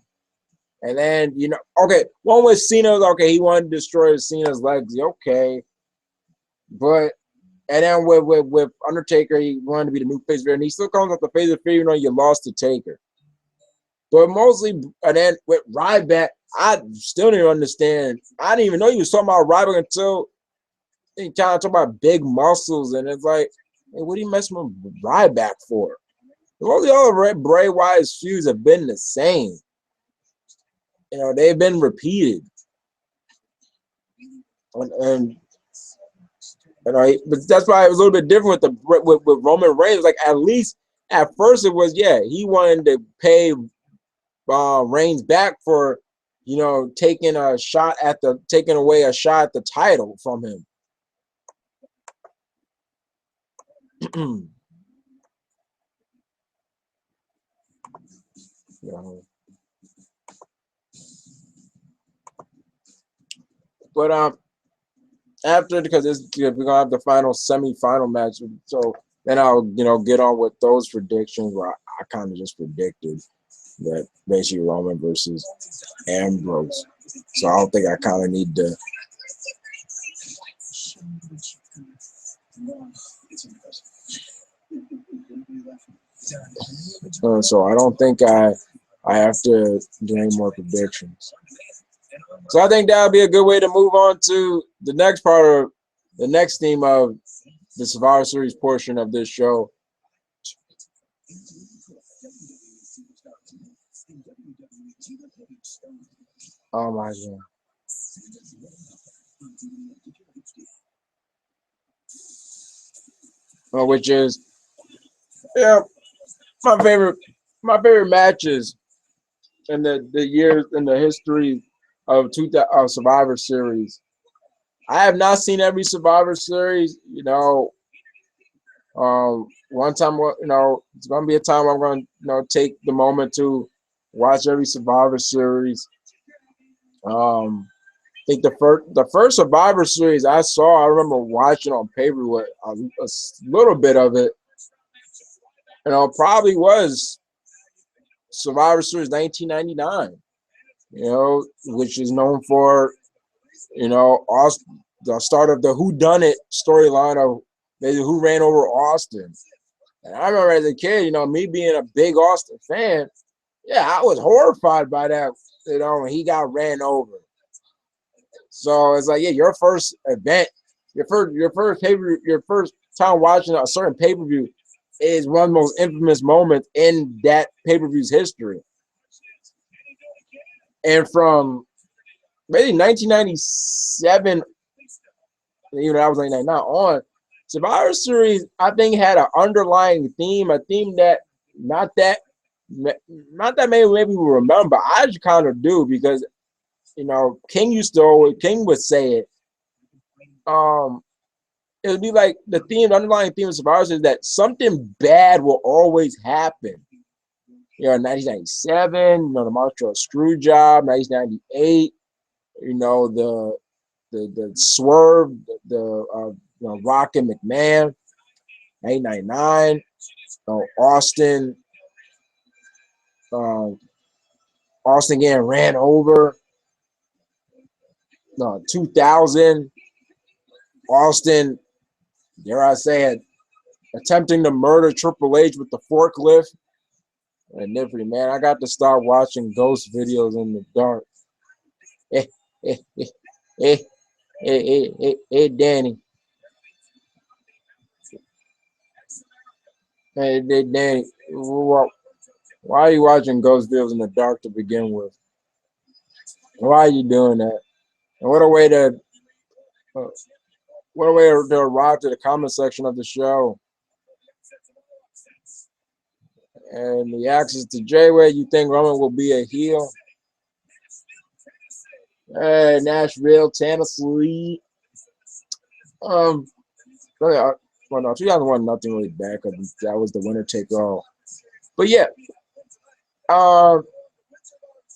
Speaker 1: And then, okay, one was Cena's, okay, he wanted to destroy Cena's legacy, okay. But, and then with Undertaker, he wanted to be the new face of fear, and he still comes up the face of fear, even though you lost to Taker. But mostly, and then with Ryback, I still didn't understand. I didn't even know you was talking about Ryback until he kind of talking about big muscles, and it's like, hey, what are you messing with Ryback for? All the other Bray Wyatt's feuds have been the same. They've been repeated. And but that's why it was a little bit different with Roman Reigns. Like at least at first it was he wanted to pay Reigns back for taking away a shot at the title from him. But after, because we're gonna have the final semi-final match. So then I'll get on with those predictions where I kind of just predicted that basically Roman versus Ambrose. So I don't think I kind of need to. So I don't think I have to do any more predictions. So I think that would be a good way to move on to the next part of the next theme of the Survivor Series portion of this show. Oh my God. Which is my favorite matches in the years in the history of Survivor Series. I have not seen every Survivor Series. One time, it's gonna be a time I'm gonna, take the moment to watch every Survivor Series. I think the first Survivor Series I saw, I remember watching on paper with a little bit of it. Probably was Survivor Series 1999. Which is known for, the start of the Who Done It storyline of maybe who ran over Austin. And I remember as a kid, me being a big Austin fan, yeah, I was horrified by that, when he got ran over. So it's like, yeah, your first event, your first time watching a certain pay-per-view is one of the most infamous moments in that pay-per-view's history. And from maybe 1997, even I was 1999 on, Survivor Series, I think, had an underlying theme, a theme that not that maybe we remember. I just kind of do, because King would say it. It would be like the underlying theme of Survivor Series, that something bad will always happen. 1997, the Montreal Screwjob, 1998, the swerve, the Rock and McMahon, 1999, Austin getting ran over. 2000, Austin, dare I say it, attempting to murder Triple H with the forklift. And different, man, I got to start watching ghost videos in the dark. Hey, Danny. Hey, Danny. Why are you watching ghost videos in the dark to begin with? Why are you doing that? And what a way to arrive to the comment section of the show. And the access to J-Way, you think Roman will be a heel? Hey, Nashville, Tennessee. Well, no, 2001, nothing really bad, because that was the winner take all. But yeah, for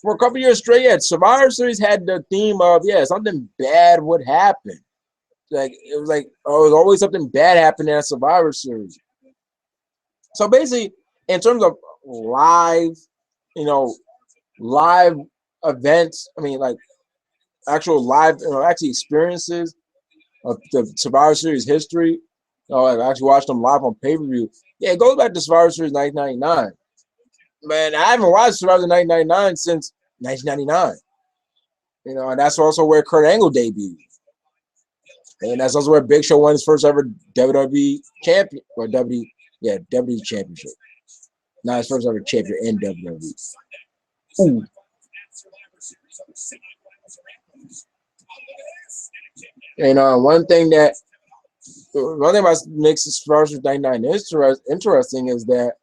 Speaker 1: a couple years straight, Survivor Series had the theme of, something bad would happen. It was always something bad happening at Survivor Series. So basically, in terms of live events, actual live, actually experiences of the Survivor Series history. I've actually watched them live on pay-per-view. Yeah, it goes back to Survivor Series 1999. Man, I haven't watched Survivor 1999 since 1999. And that's also where Kurt Angle debuted. And that's also where Big Show won his first ever WWE champion, or WWE championship. Not his first ever champion in WWE. Ooh. And one thing about makes Survivor Series 99 interesting is that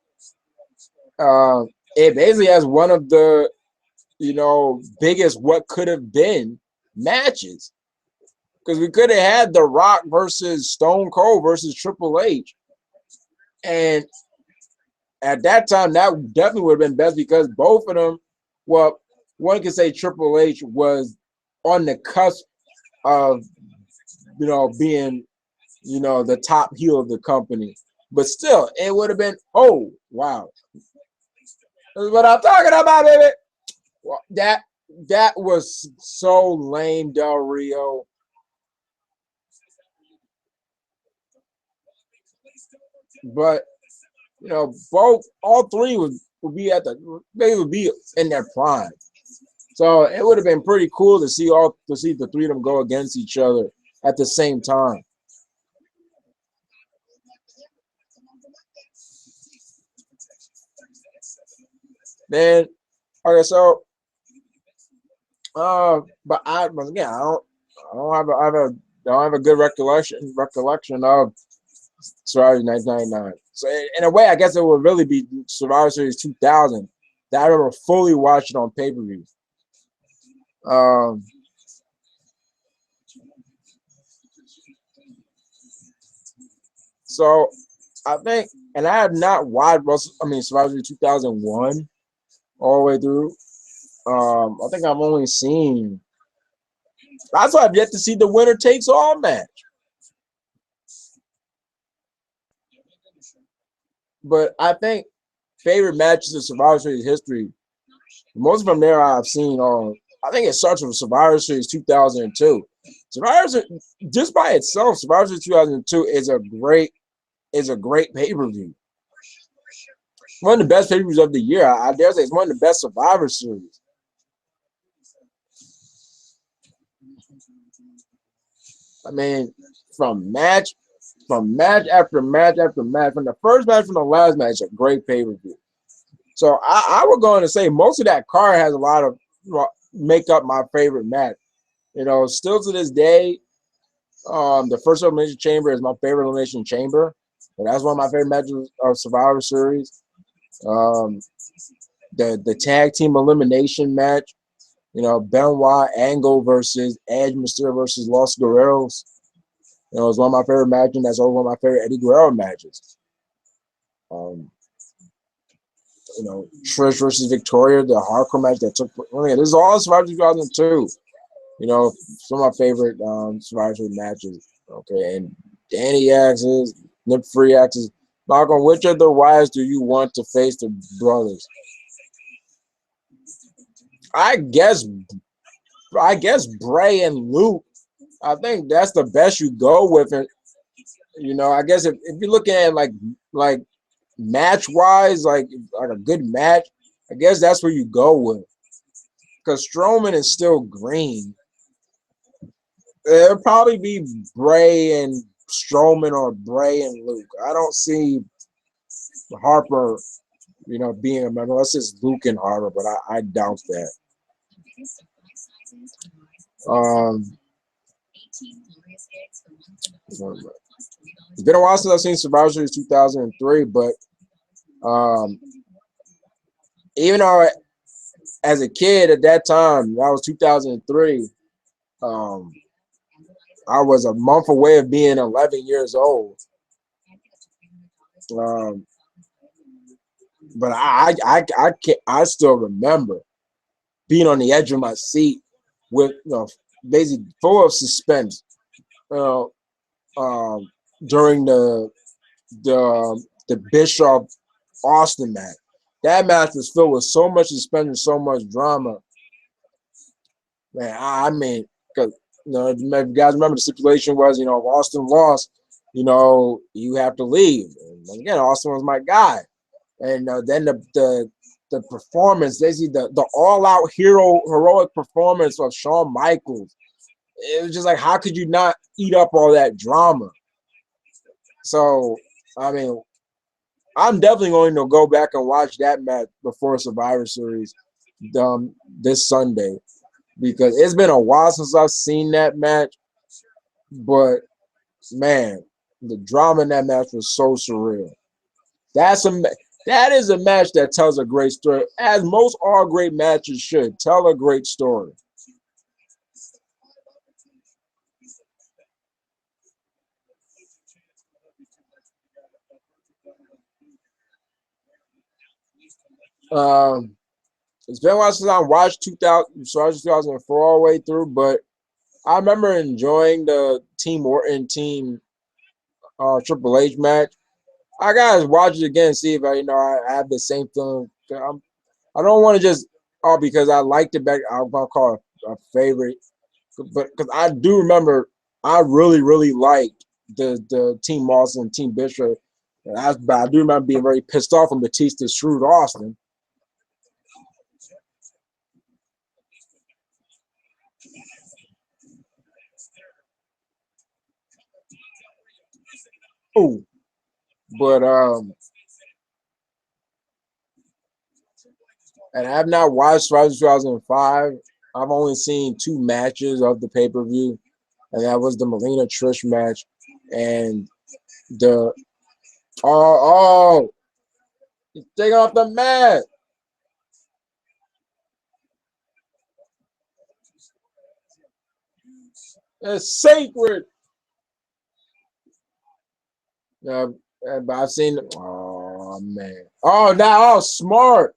Speaker 1: it basically has one of the biggest what could have been matches, because we could have had The Rock versus Stone Cold versus Triple H, and at that time that definitely would have been best, because both of them, well, one could say Triple H was on the cusp of being, the top heel of the company. But still, it would have been, oh, wow. This is what I'm talking about, baby. Well, that was so lame, Del Rio. But all three would be they would be in their prime. So it would have been pretty cool to see the three of them go against each other at the same time. Then okay, so but again, I don't have a good recollection of Survivor 1999. So in a way, I guess it would really be Survivor Series 2000 that I remember fully watching on pay per view. Um, so I think, and I have not watched Survivor Series 2001 all the way through. I think I've only seen. That's why I've yet to see the winner takes all match. But I think favorite matches in Survivor Series history, most of them there I've seen on. I think it starts with Survivor Series 2002. Survivor Series, just by itself, Survivor Series 2002 is a great pay per view. One of the best pay per views of the year. I dare say it's one of the best Survivor Series. I mean, from match after match after match, from the first match from the last match, a great pay per view. So I would go on to say most of that card has a lot of make up my favorite match. Still to this day, the first elimination chamber is my favorite elimination chamber. And that's one of my favorite matches of Survivor Series. Um, the tag team elimination match, Benoit Angle versus Edge Mysterio versus Los Guerreros. It's one of my favorite matches, and that's also one of my favorite Eddie Guerrero matches. Um, Trish versus Victoria, the hardcore match that took place. This is all Survivor 2002. Some of my favorite Survivor matches. Okay, and Danny axes, Nip Free axes. Malcolm, which of the wives do you want to face the brothers? I guess Bray and Luke. I think that's the best you go with it. I guess if you're looking at like match wise, like a good match, I guess that's where you go with. Because Strowman is still green. It'll probably be Bray and Strowman or Bray and Luke. I don't see Harper, being a member. Unless it's Luke and Harper, but I doubt that. It's been a while since I've seen Survivor Series 2003, but even though as a kid at that time, that was 2003, I was a month away of being 11 years old. But I still remember being on the edge of my seat with basically full of suspense during the Bischoff Austin match. That match was filled with so much suspense and so much drama. Man, I mean, because if you guys remember, the stipulation was, if Austin lost, you have to leave. And again, Austin was my guy. And then the performance, basically the all-out heroic performance of Shawn Michaels. It was just like, how could you not eat up all that drama? So, I mean, I'm definitely going to go back and watch that match before Survivor Series this Sunday, because it's been a while since I've seen that match. But man, the drama in that match was so surreal. That is a match that tells a great story, as most all great matches should tell a great story. It's been a while since I watched 2004 all the way through, but I remember enjoying the Team Orton team Triple H match. I gotta watch it again and see if I have the same feeling. I don't want to just because I liked it back. I'm gonna call it a favorite, but because I do remember I really liked the Team Austin and Team Bishop. But I do remember being very pissed off when Batista screwed Austin. Ooh, but and I've not watched Survivor 2005. I've only seen two matches of the pay per view, and that was the Melina Trish match and the oh he's taking off the mat. It's sacred. Uh, but I've seen. Oh man. Oh now, oh smart.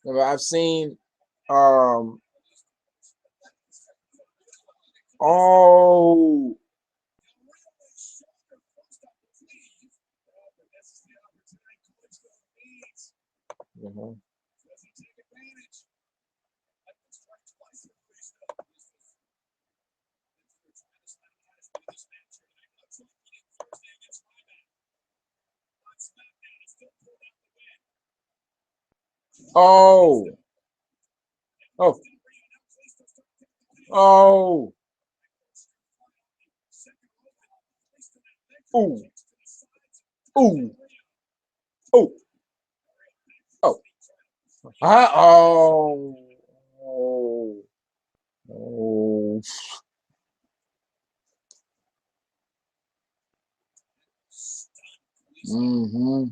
Speaker 1: I've seen. Um. Oh. Mhm. Oh. Oh. Oh. Ooh. Ooh. Oh. Oh. Oh. Oh. Oh. Mm-hmm.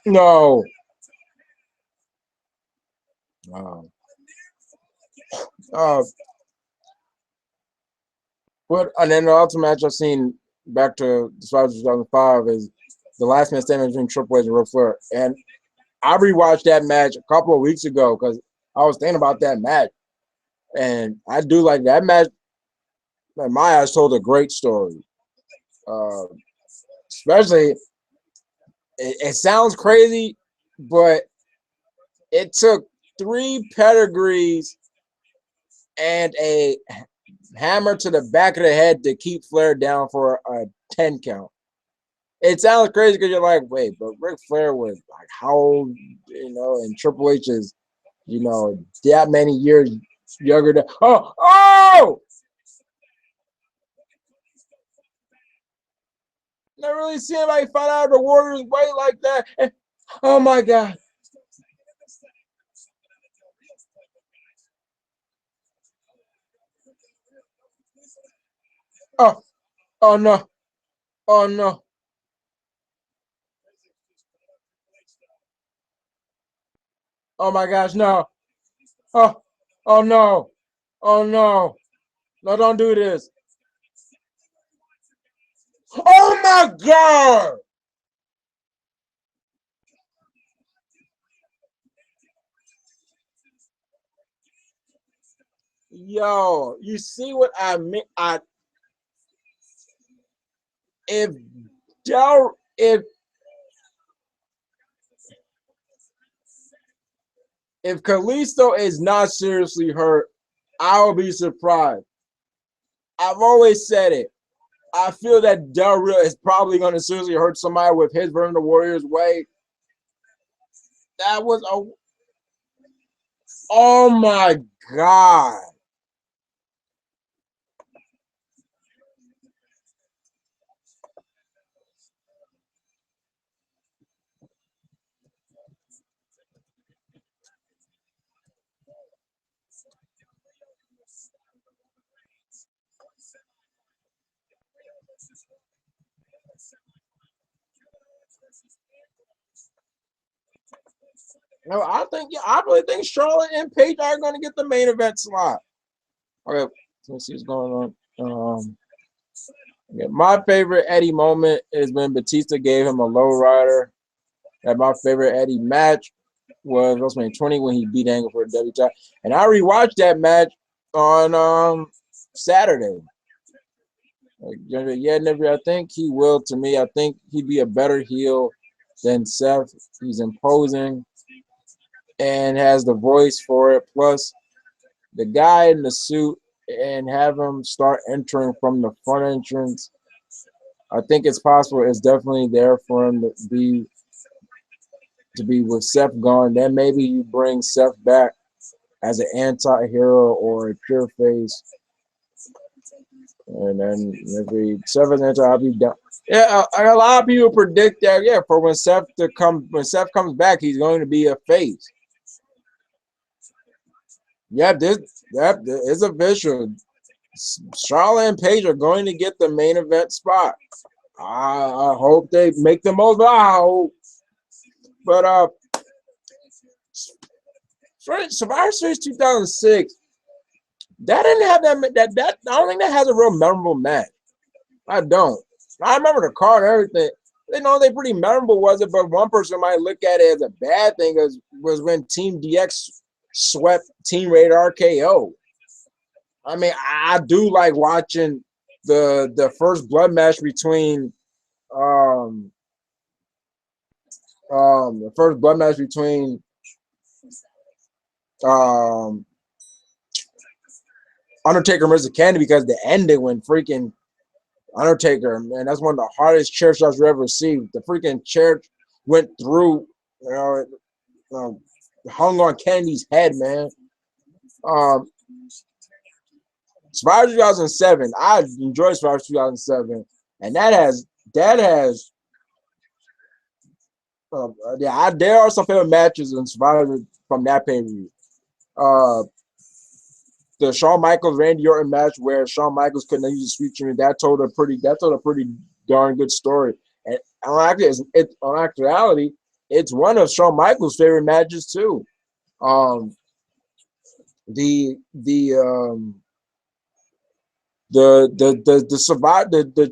Speaker 1: No. Wow. Uh, but and then the ultimate match I've seen back to the Survivor 2005 is the last man standing between Triple H and Ric Flair. And I rewatched that match a couple of weeks ago because I was thinking about that match. And I do like that match. Man, my eyes told a great story. Uh, Especially, it sounds crazy, but it took three pedigrees and a hammer to the back of the head to keep Flair down for a 10 count. It sounds crazy because you're like, wait, but Ric Flair was like how old, and Triple H is, that many years younger than. Oh! Never really seen anybody find out the Warriors weight like that. Oh my God. Oh, oh no. Oh no. Oh my gosh, no. Oh, oh no. Oh no. No, don't do this. Oh my God. Yo, you see what I mean? If if Kalisto is not seriously hurt, I'll be surprised. I've always said it. I feel that Del Rio is probably going to seriously hurt somebody with his version of the Warriors way. That was a oh my God. No, I really think Charlotte and Paige are going to get the main event slot. Okay, let's see what's going on. Yeah, my favorite Eddie moment is when Batista gave him a lowrider. And my favorite Eddie match was WrestleMania 20 when he beat Angle for the W title. And I rewatched that match on Saturday. Yeah, I think he will. To me, I think he'd be a better heel than Seth. He's imposing and has the voice for it. Plus, the guy in the suit and have him start entering from the front entrance. I think it's possible. It's definitely there for him to be with Seth gone. Then maybe you bring Seth back as an anti-hero or a pure face. And then maybe Seth is anti, I'll be down. Yeah, a lot of people predict that. Yeah, for when Seth comes back, he's going to be a face. Yeah, this is official. Charlotte and Paige are going to get the main event spot. I hope they make the most. I hope. But Survivor Series 2006, that didn't have that. I don't think that has a real memorable match. I don't. I remember the card and everything. They know they pretty memorable, was it? But one person might look at it as a bad thing, was when Team DX swept Team Rated RKO. I mean, I do like watching the first blood match between the first blood match between Undertaker and Mr. Kennedy, because the ending when freaking Undertaker, man, that's one of the hardest chair shots we ever received. The freaking chair went through, hung on Kennedy's head, man. Survivor 2007, I enjoyed Survivor 2007, and there are some favorite matches in Survivor from that pay-per-view. The Shawn Michaels Randy Orton match where Shawn Michaels couldn't use the sweet treatment, that told a pretty darn good story. And on actuality, it's one of Shawn Michaels' favorite matches too. The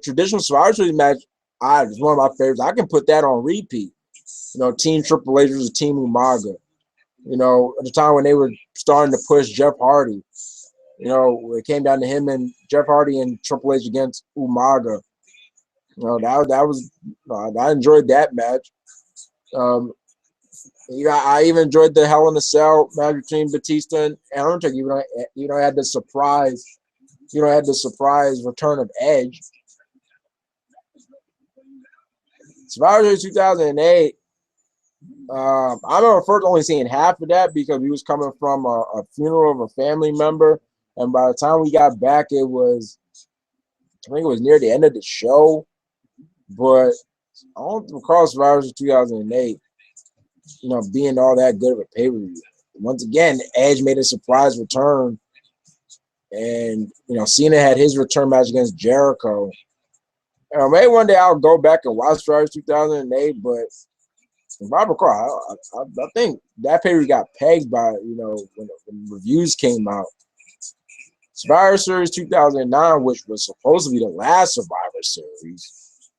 Speaker 1: traditional Survivor Series match, is one of my favorites. I can put that on repeat. Team Triple H versus Team Umaga. At the time when they were starting to push Jeff Hardy. It came down to him and Jeff Hardy and Triple H against Umaga. I enjoyed that match. I even enjoyed the Hell in a Cell match between Batista and Undertaker. Had the surprise. Had the surprise return of Edge. Survivor Series 2008. I remember first only seeing half of that because we was coming from a funeral of a family member, and by the time we got back, I think it was near the end of the show. But I don't recall Survivor Series 2008, being all that good of a pay-per-view. Once again, Edge made a surprise return, and Cena had his return match against Jericho. Maybe one day I'll go back and watch Survivor 2008, but if I recall, I think that pay-per-view got pegged by when the reviews came out. Survivor Series 2009, which was supposed to be the last Survivor Series.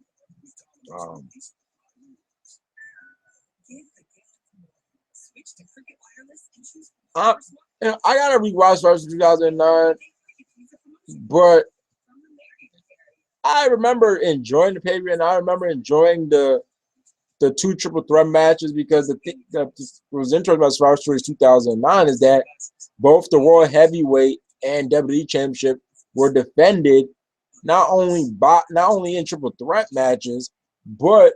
Speaker 1: I gotta rewatch Survivor Series 2009, but I remember enjoying the pay-per-view, and I remember enjoying the two triple threat matches, because the thing that was interesting about Survivor Series 2009 is that both the World Heavyweight and WWE Championship were defended not only in triple threat matches, but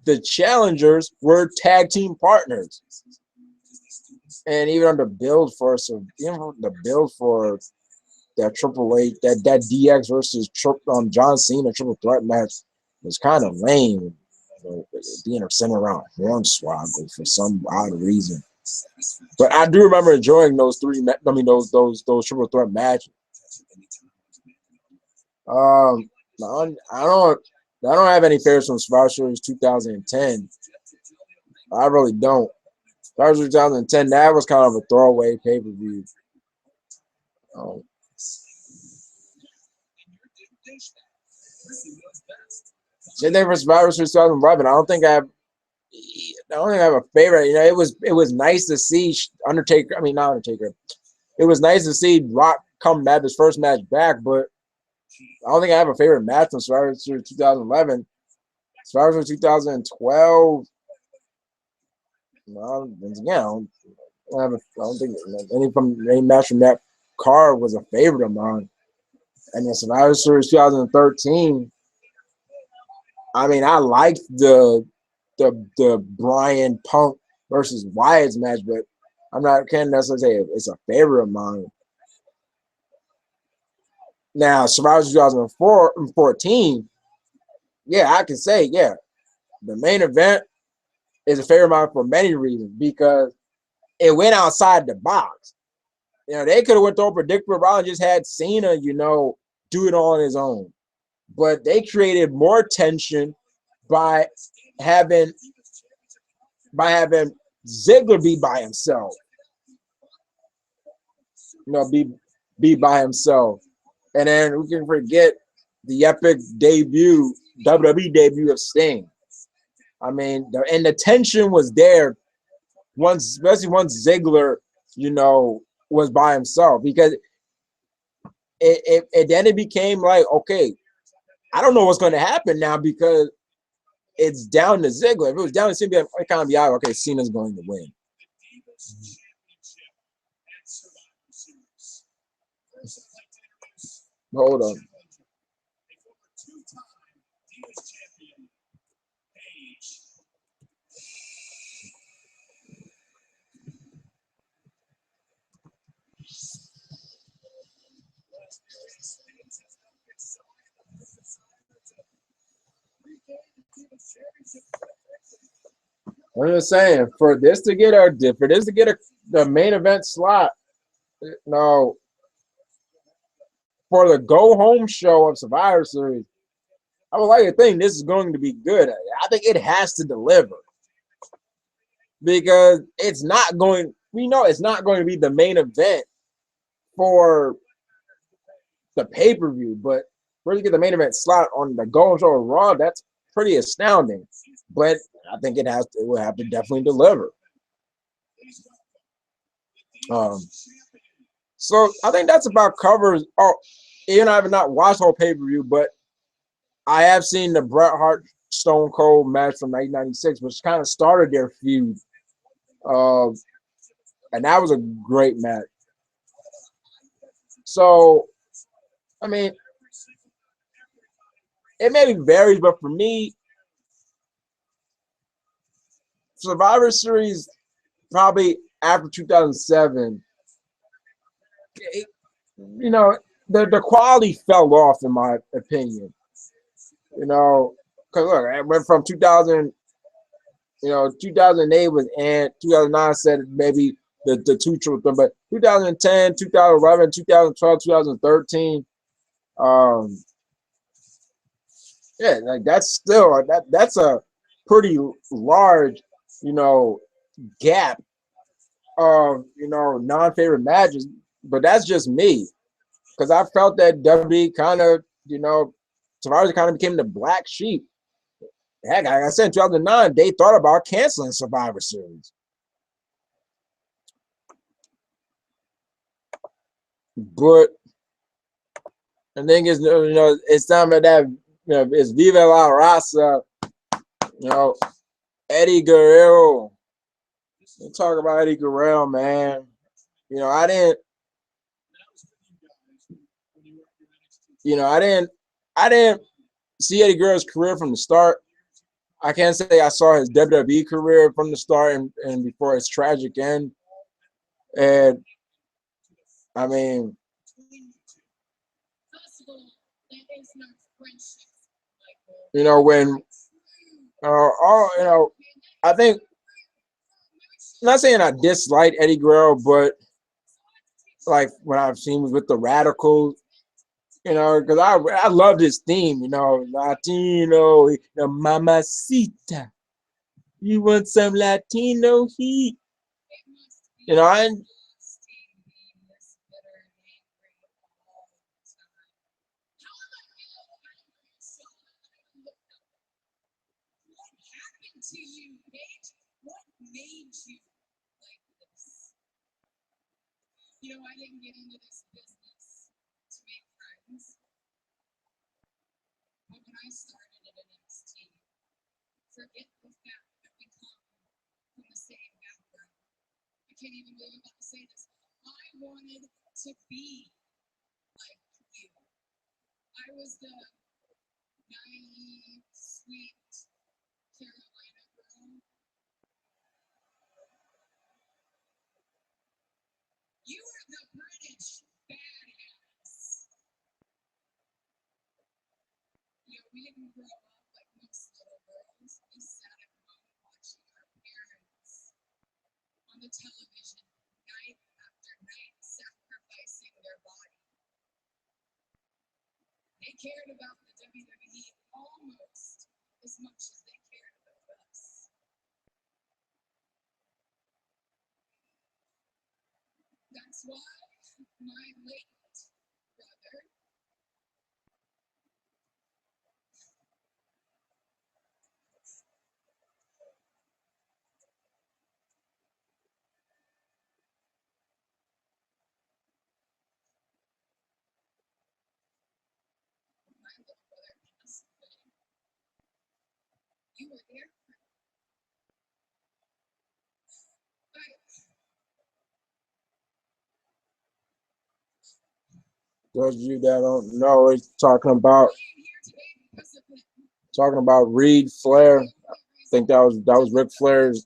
Speaker 1: the challengers were tag team partners. And even on the build for that Triple H, that DX versus John Cena triple threat match was kind of lame. Being centered around Hornswoggle for some odd reason, but I do remember enjoying those triple threat matches. I don't. I don't have any favorites from Survivor Series 2010. I really don't. Survivor Series 2010, that was kind of a throwaway pay-per-view. Same thing for Survivor Series 2011. I don't think I have a favorite. You know, it was nice to see Undertaker. I mean, not Undertaker. It was nice to see Rock come back his first match back, but I don't think I have a favorite match from Survivor Series 2011. Survivor Series 2012. No, once again, I don't think any match from that card was a favorite of mine. And then Survivor Series 2013. I mean, I liked the Bryan Punk versus Wyatt's match, but can't necessarily say it's a favorite of mine. Now, Survivor 2014, yeah, I can say, yeah, the main event is a favorite of mine for many reasons because it went outside the box. You know, they could have went to a predictable route and just had Cena, you know, do it on his own. But they created more tension by having Ziggler be by himself. You know, be by himself. And then we can forget the epic debut, WWE debut of Sting. I mean, the tension was there especially once Ziggler, you know, was by himself because it became like, okay, I don't know what's going to happen now because it's down to Ziggler. If it was down to Cena, it kind of be out. Okay, Cena's going to win. Hold on. I'm just saying, for this to get the main event slot, no, for the go home show of Survivor Series, I would like to think this is going to be good. I think it has to deliver because we know it's not going to be the main event for the pay-per-view, but for to get the main event slot on the go home show of Raw, that's pretty astounding. But I think it will have to definitely deliver. So I think that's about covers. Oh, even I have not watched the whole pay-per-view, but I have seen the Bret Hart Stone Cold match from 1996, which kind of started their feud. And that was a great match. So, I mean, it maybe varies, but for me, Survivor Series probably after 2007, you know, the quality fell off in my opinion. You know, because look, I went from 2000, 2008 was and 2009 said maybe the two truth, but 2010, 2011, 2012, 2013, yeah, like that's still that's a pretty large, gap of non-favorite matches. But that's just me because I felt that WWE kind of Survivor kind of became the black sheep. Heck, like I said, in 2009, they thought about canceling Survivor Series. But the thing is, it's time that, it's Viva La Raza, Eddie Guerrero. Let's talk about Eddie Guerrero, man. I didn't, I didn't see Eddie Guerrero's career from the start. I can't say I saw his WWE career from the start and before his tragic end. And I mean, when I think, I'm not saying I dislike Eddie Guerrero, but like when I've seen with the Radicals, You know, because I love this theme. You know, Latino, the mamacita. You want some Latino heat? You know, and those of you that don't know, it's talking about Reed Flair. I think that was Ric Flair's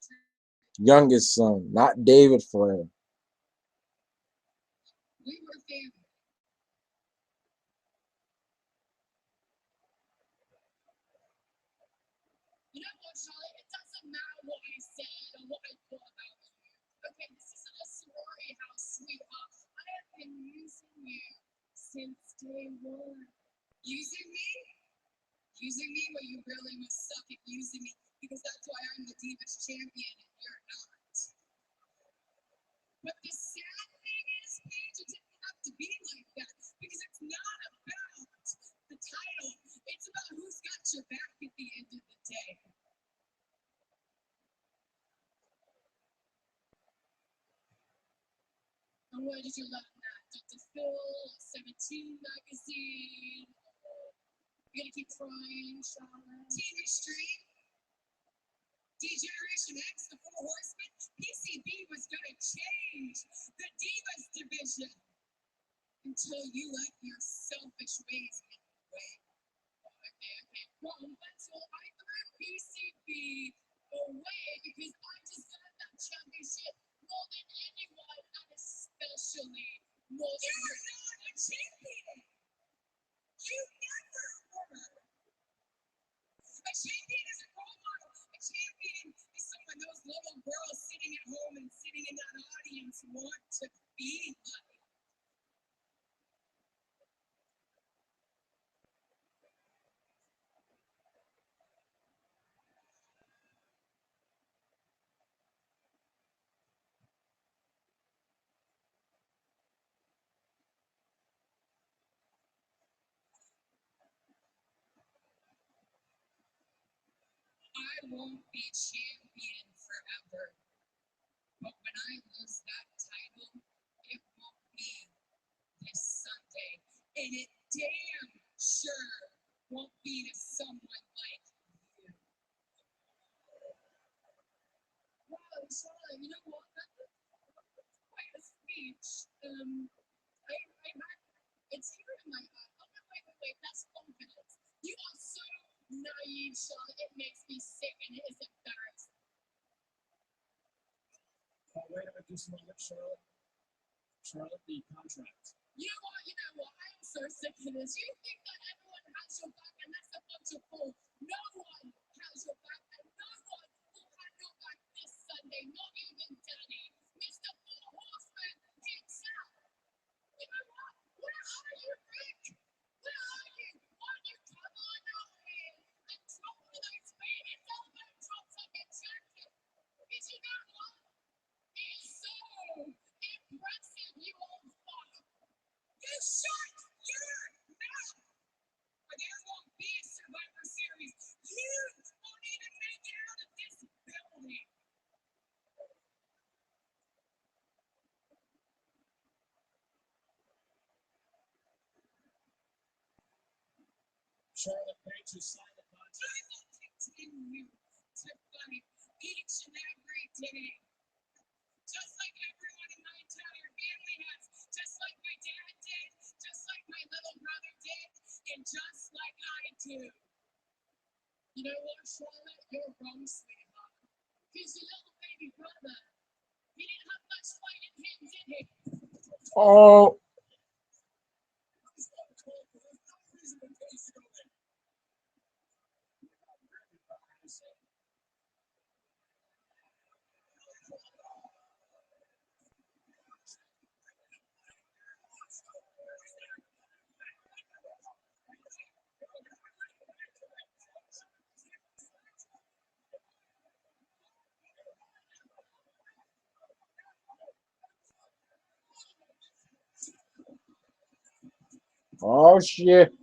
Speaker 1: youngest son, not David Flair. Oh, oh shit.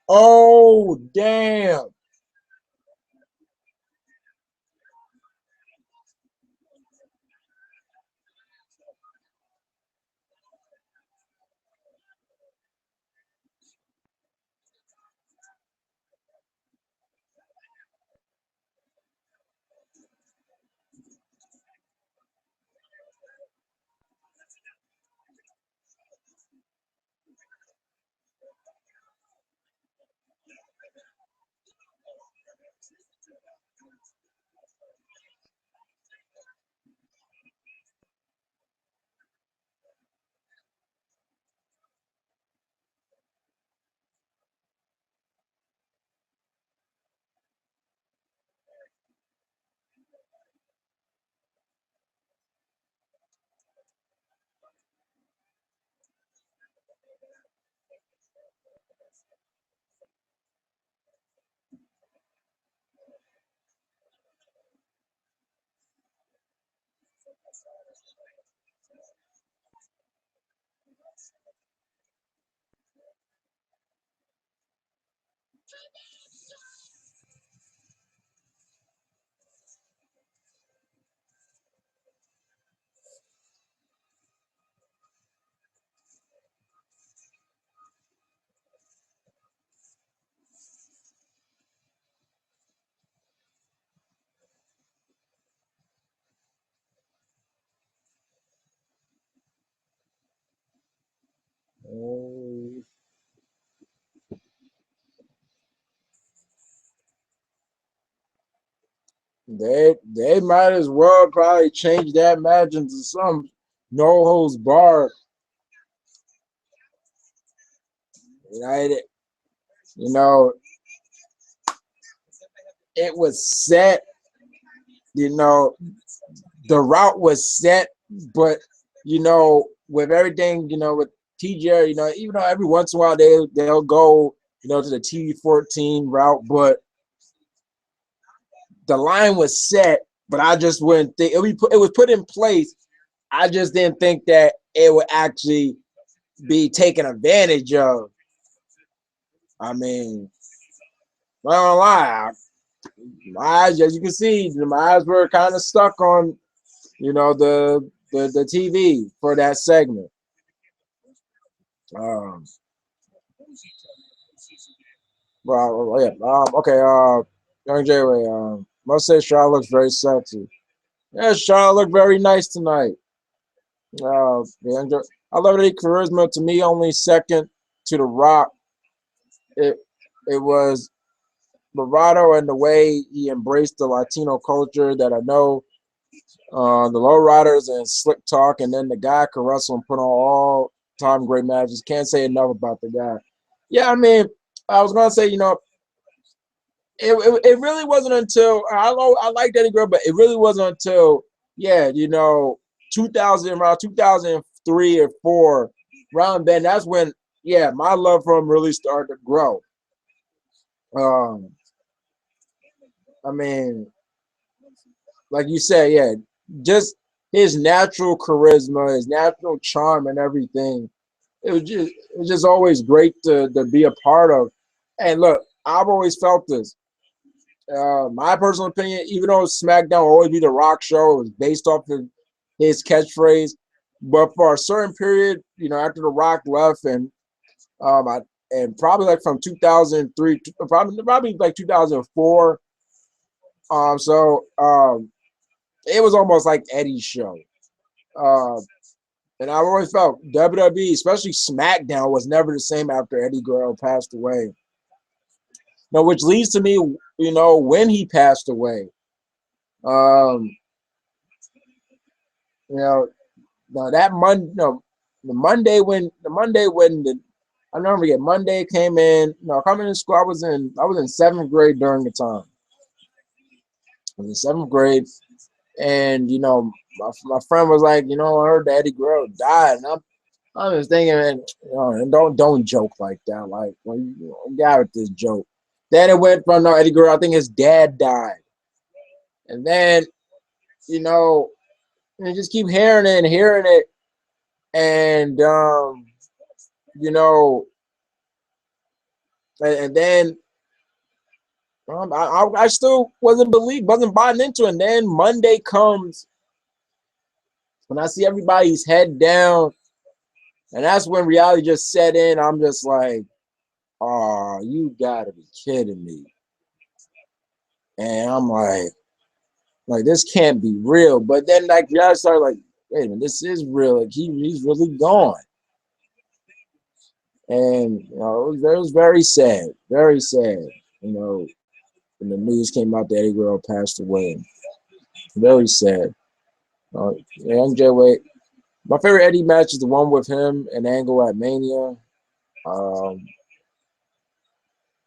Speaker 1: Oh, damn. Oh, they might as well probably change that match into some no holds barred. United, you know, it was set. You know, the route was set, but with everything, with TJ, even though every once in a while they'll go, to the T14 route, but the line was set. But I just wouldn't think it was put in place. I just didn't think that it would actually be taken advantage of. I mean, not gonna lie, my eyes, as you can see, my eyes were kind of stuck on, the TV for that segment. Um, well, yeah. Okay. Young J-Way. Must say Charlotte looks very sexy. Yeah, Charlotte looked very nice tonight. Young J- I love Eddie charisma. To me, only second to The Rock. It it was bravado and the way he embraced the Latino culture that I know. The low riders and slick talk, and then the guy can wrestle and put on all time great matches. Can't say enough about the guy. Yeah, I mean, I was gonna say, it really wasn't until I liked Eddie Guerrero, but it really wasn't until yeah, 2000, around 2003 or four, around then, that's when, yeah, my love for him really started to grow. Um, I mean, like you said, yeah, just his natural charisma, his natural charm, and everything. It was just always great to be a part of. And look, I've always felt this. My personal opinion, even though SmackDown will always be the Rock show, it was based off of his catchphrase. But for a certain period, after the Rock left, I and probably like from 2003, probably like 2004. It was almost like Eddie's show. Uh, and I've always felt WWE, especially SmackDown, was never the same after Eddie Guerrero passed away. Now, which leads to me, when he passed away. Um, you know, now that Monday, the Monday when I remember, yeah, Monday came in. Coming in school, I was in seventh grade during the time. I was in seventh grade, and my friend was like, I heard that Eddie Guerrero died, and I'm just thinking, man, and don't joke like that. Like, well, get with this joke. Then it went from Eddie Guerrero. I think his dad died, and then you know, you just keep hearing it and hearing it, and you know, and then I still wasn't buying into it. And then Monday comes when I see everybody's head down, and that's when reality just set in. I'm just like, oh, you gotta be kidding me. And I'm like this can't be real. But then like reality started like, wait a minute, this is real. Like he's really gone. And it was very sad, very sad. When the news came out that Eddie Guerrero passed away, very sad. Young Jay Wade. My favorite Eddie match is the one with him and Angle at Mania. Um,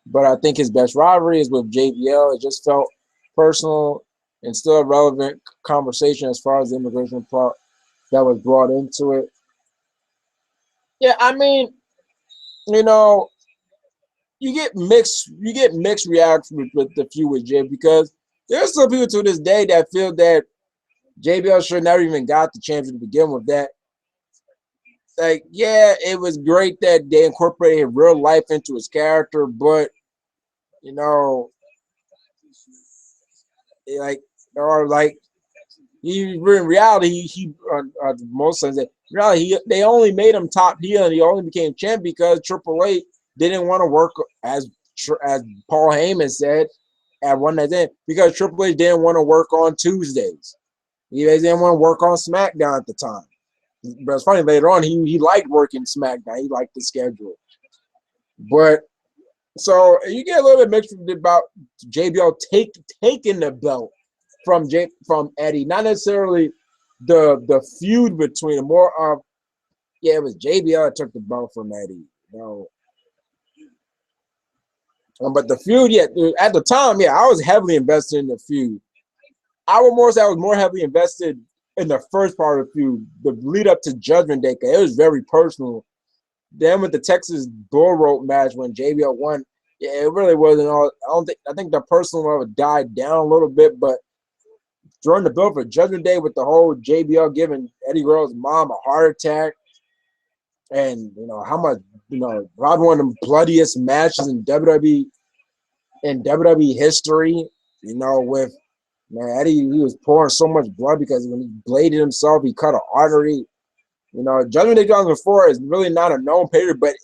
Speaker 1: but I think his best rivalry is with JBL. It just felt personal and still a relevant conversation as far as the immigration part that was brought into it. Yeah, I mean, you know, you get mixed reactions with the feud with Jay because there's still people to this day that feel that JBL should never even got the championship to begin with. That, like, yeah, it was great that they incorporated real life into his character, but you know, like, or like, in reality, most times, in reality, they only made him top heel and he only became champ because Triple H didn't want to work, as Paul Heyman said at one night in, because Triple H didn't want to work on Tuesdays. He didn't want to work on SmackDown at the time. But it's funny, later on, he liked working SmackDown. He liked the schedule. But so you get a little bit mixed about JBL taking the belt from Eddie, not necessarily the feud between them, more of, yeah, it was JBL that took the belt from Eddie. But the feud, yeah, at the time, yeah, I was heavily invested in the feud. I would say I was more heavily invested in the first part of the feud, the lead up to Judgment Day. It was very personal. Then with the Texas Bull Rope match when JBL won, yeah, it really wasn't all. I think the personal level died down a little bit, but during the build for Judgment Day with the whole JBL giving Eddie Guerrero's mom a heart attack, and how much probably one of the bloodiest matches in WWE history. With, man, Eddie, he was pouring so much blood because when he bladed himself, he cut an artery. Judgment Day 2004 is really not a known period, but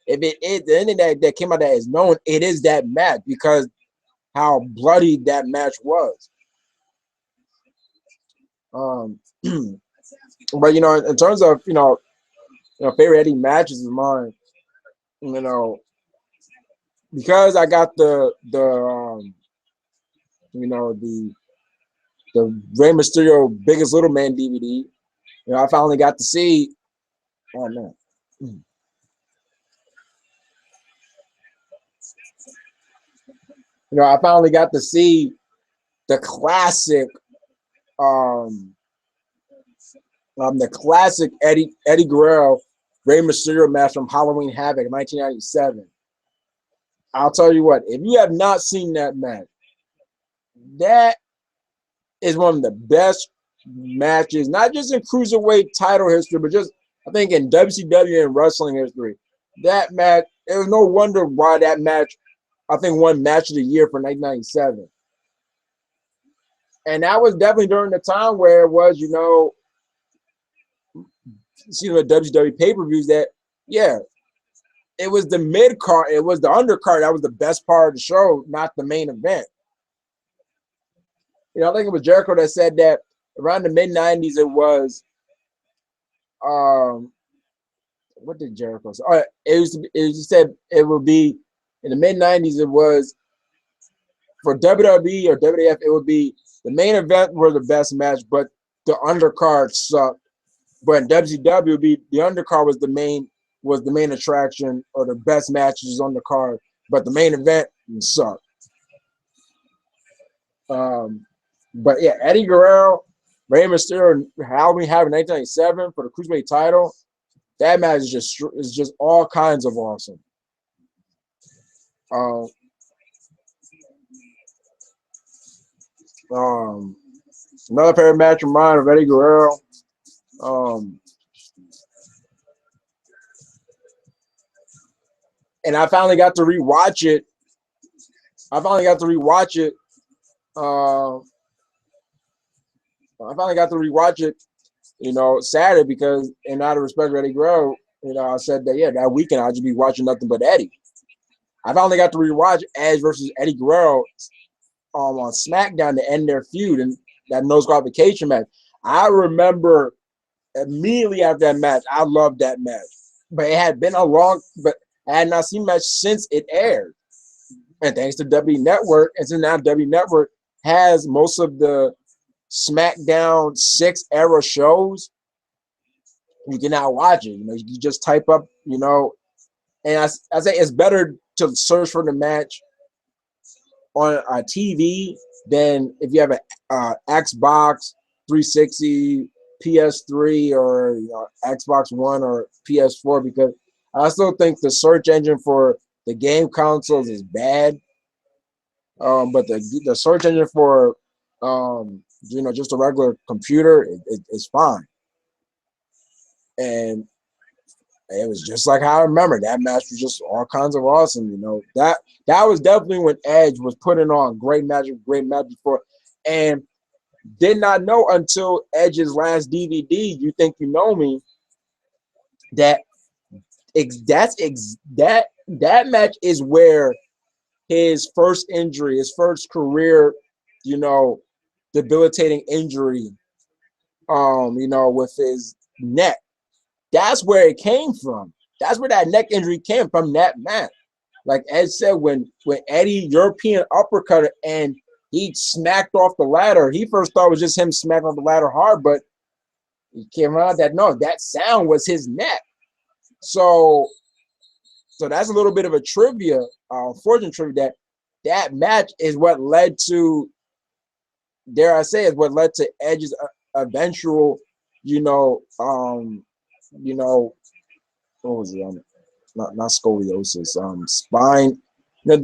Speaker 1: if it is the ending that came out that is known, it is that match because how bloody that match was. Um, but in terms of favorite Eddie matches of mine, you know, because I got the Rey Mysterio Biggest Little Man DVD. I finally got to see. Oh man. I finally got to see the classic The classic Eddie Guerrero Rey Mysterio match from Halloween Havoc in 1997. I'll tell you what, if you have not seen that match, that is one of the best matches, not just in cruiserweight title history, but just I think in WCW and wrestling history. That match, it was no wonder why that match, I think, won Match of the Year for 1997. And that was definitely during the time where it was, WCW pay-per-views that, yeah, it was the mid-card, it was the undercard that was the best part of the show, not the main event. I think it was Jericho that said that around the mid-90s it was, what did Jericho say? Oh, he said it would be, in the mid-90s it was, for WWE or WWF, it would be the main event were the best match, but the undercard sucked. But in WCW, it would be the undercard was the main attraction or the best matches on the card, but the main event sucked. But yeah, Eddie Guerrero, Rey Mysterio, Halloween Havoc 1997 for the Cruiserweight title. That match is just all kinds of awesome. Another favorite match of mine of Eddie Guerrero. And I finally got to rewatch it. Saturday because, and out of respect for Eddie Guerrero, I said that, yeah, that weekend I'll just be watching nothing but Eddie. I finally got to rewatch Edge versus Eddie Guerrero on SmackDown to end their feud and that no disqualification match. I remember immediately after that match, I loved that match. But it had been but I had not seen the match since it aired. And thanks to W Network, and so now W Network has most of the SmackDown 6 era shows. You can now watch it. You just type up, and I say it's better to search for the match on a TV than if you have an Xbox 360, PS3, or Xbox One or PS4, because I still think the search engine for the game consoles is bad. But the search engine for just a regular computer is fine. And it was just like how I remember. That match was just all kinds of awesome. That was definitely when Edge was putting on great match before, and did not know until Edge's last DVD, You Think You Know Me, that match is where his first injury, his first career, debilitating injury, with his neck. That's where it came from. That's where that neck injury came from, that match. Like Ed said, when Eddie European uppercut and he smacked off the ladder, he first thought it was just him smacking off the ladder hard, but he came around that no, that sound was his neck. So that's a little bit of a trivia, unfortunate trivia, that match is what led to, dare I say, is what led to Edge's eventual, what was it? Not scoliosis, spine. I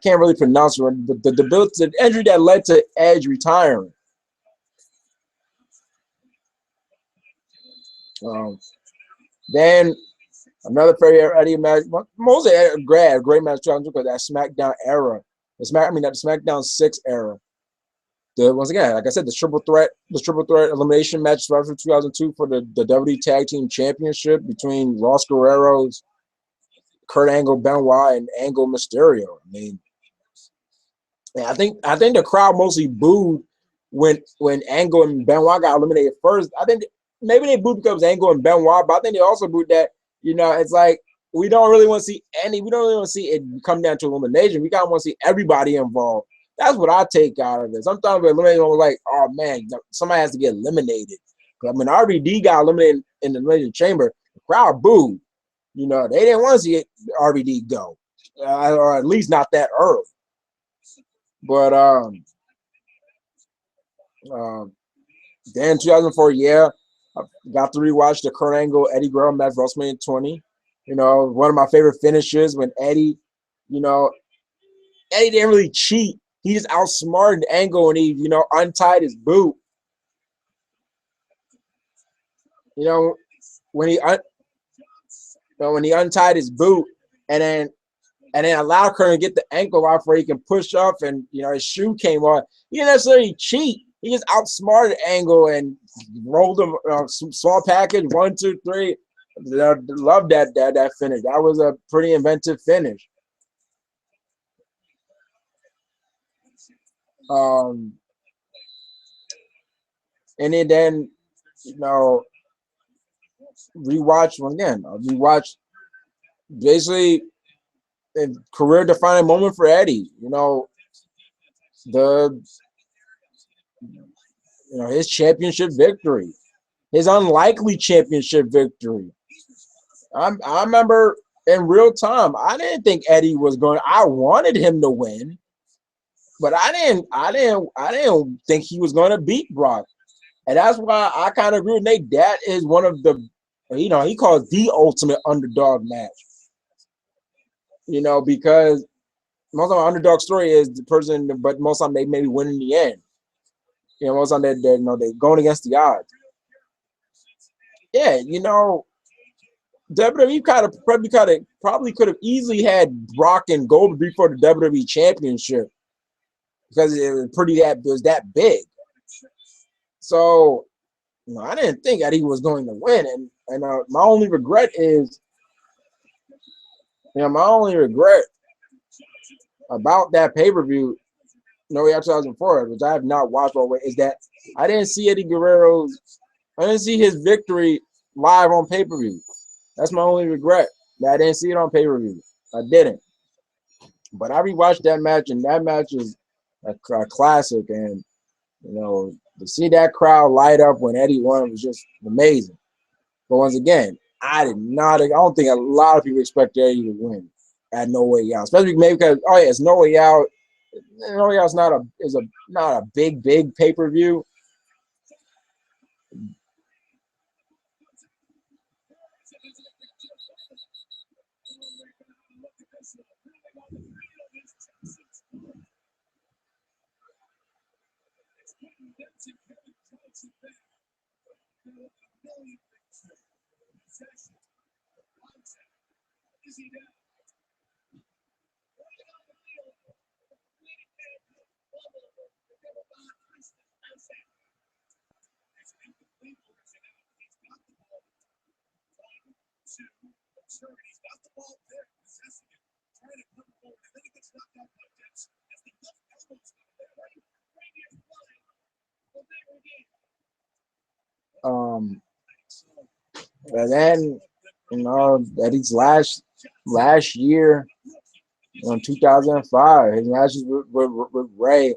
Speaker 1: can't really pronounce it. The injury that led to Edge retiring. Then another favorite Eddie match, mostly a great match too, because that SmackDown era, that SmackDown 6 era. Once again, like I said, the triple threat elimination match started from 2002 for the WWE Tag Team Championship between Los Guerreros, Kurt Angle, Benoit, and Angle Mysterio. I mean, I think the crowd mostly booed when Angle and Benoit got eliminated first. I think maybe they booed because Angle and Benoit, but I think they also booed that, it's like we don't really want to see it come down to elimination. We kind of want to see everybody involved. That's what I take out of it. Sometimes we're eliminated, like, oh man, somebody has to get eliminated. I mean, RVD got eliminated in the elimination chamber. The crowd booed. They didn't want to see RVD go, or at least not that early. But then 2004, yeah, I got to rewatch the Kurt Angle Eddie Guerrero match WrestleMania 20. You know, one of my favorite finishes when Eddie, you know, Eddie didn't really cheat. He just outsmarted Angle and he, untied his boot. You know, when he when he untied his boot and then allowed Kurt to get the ankle off where he can push up and his shoe came off. He didn't necessarily cheat. He just outsmarted Angle and rolled him small package 1, 2, 3. Love that finish. That was a pretty inventive finish. And then rewatch one again. Rewatch basically a career defining moment for Eddie. His championship victory, his unlikely championship victory. I remember in real time, I didn't think Eddie was going. I wanted him to win, but I didn't think he was going to beat Brock, and that's why I kind of agree with Nate. That is one of the, he calls the ultimate underdog match. Because most of my underdog story is the person, but most of the time they maybe win in the end. Most of the time they're going against the odds. Yeah, WWE probably could have easily had Brock and Goldberg before the WWE Championship because it was that big. So I didn't think Eddie was going to win, and my only regret is, about that pay-per-view, No Way Out 2004, which I have not watched all the way, is that I didn't see his victory live on pay-per-view. That's my only regret. That I didn't see it on pay-per-view. I didn't. But I rewatched that match, and that match is a classic. And, to see that crowd light up when Eddie won was just amazing. But once again, I don't think a lot of people expected Eddie to win at No Way Out. Especially maybe because, it's No Way Out. No Way Out's not a big pay-per-view. And then Eddie's last year, 2005, his matches with Ray.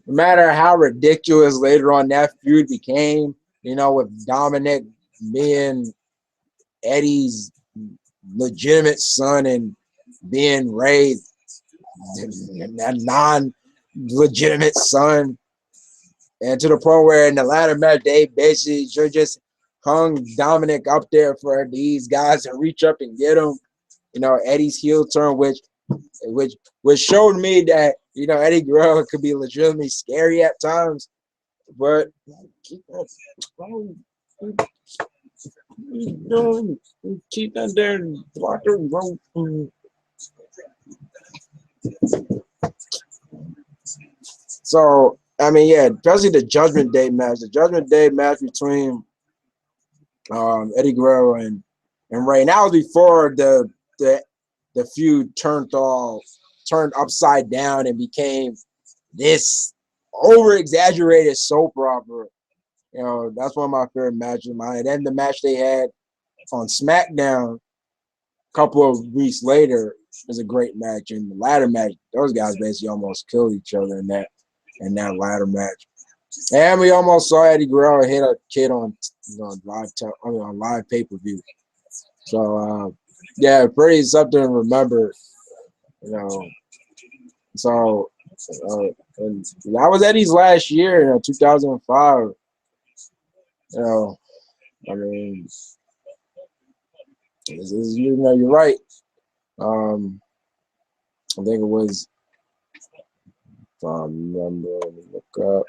Speaker 1: No matter how ridiculous later on that feud became, with Dominic being Eddie's legitimate son and being Ray's non-legitimate son, and to the point where in the ladder match they basically just hung Dominic up there for these guys to reach up and get him. Eddie's heel turn, which showed me that Eddie Guerrero could be legitimately scary at times, but keep that there blocker. So especially the Judgment Day match. The Judgment Day match between Eddie Guerrero and Ray. And that was before the feud turned upside down and became this over-exaggerated soap opera. That's one of my favorite matches of mine. And then the match they had on SmackDown a couple of weeks later was a great match. And the ladder match, those guys basically almost killed each other in that ladder match. And we almost saw Eddie Guerrero hit a kid on live pay-per-view. So pretty something to remember. So and that was Eddie's last year, 2005. I mean, you know, you're right. I think it was, if I remember, let me look up.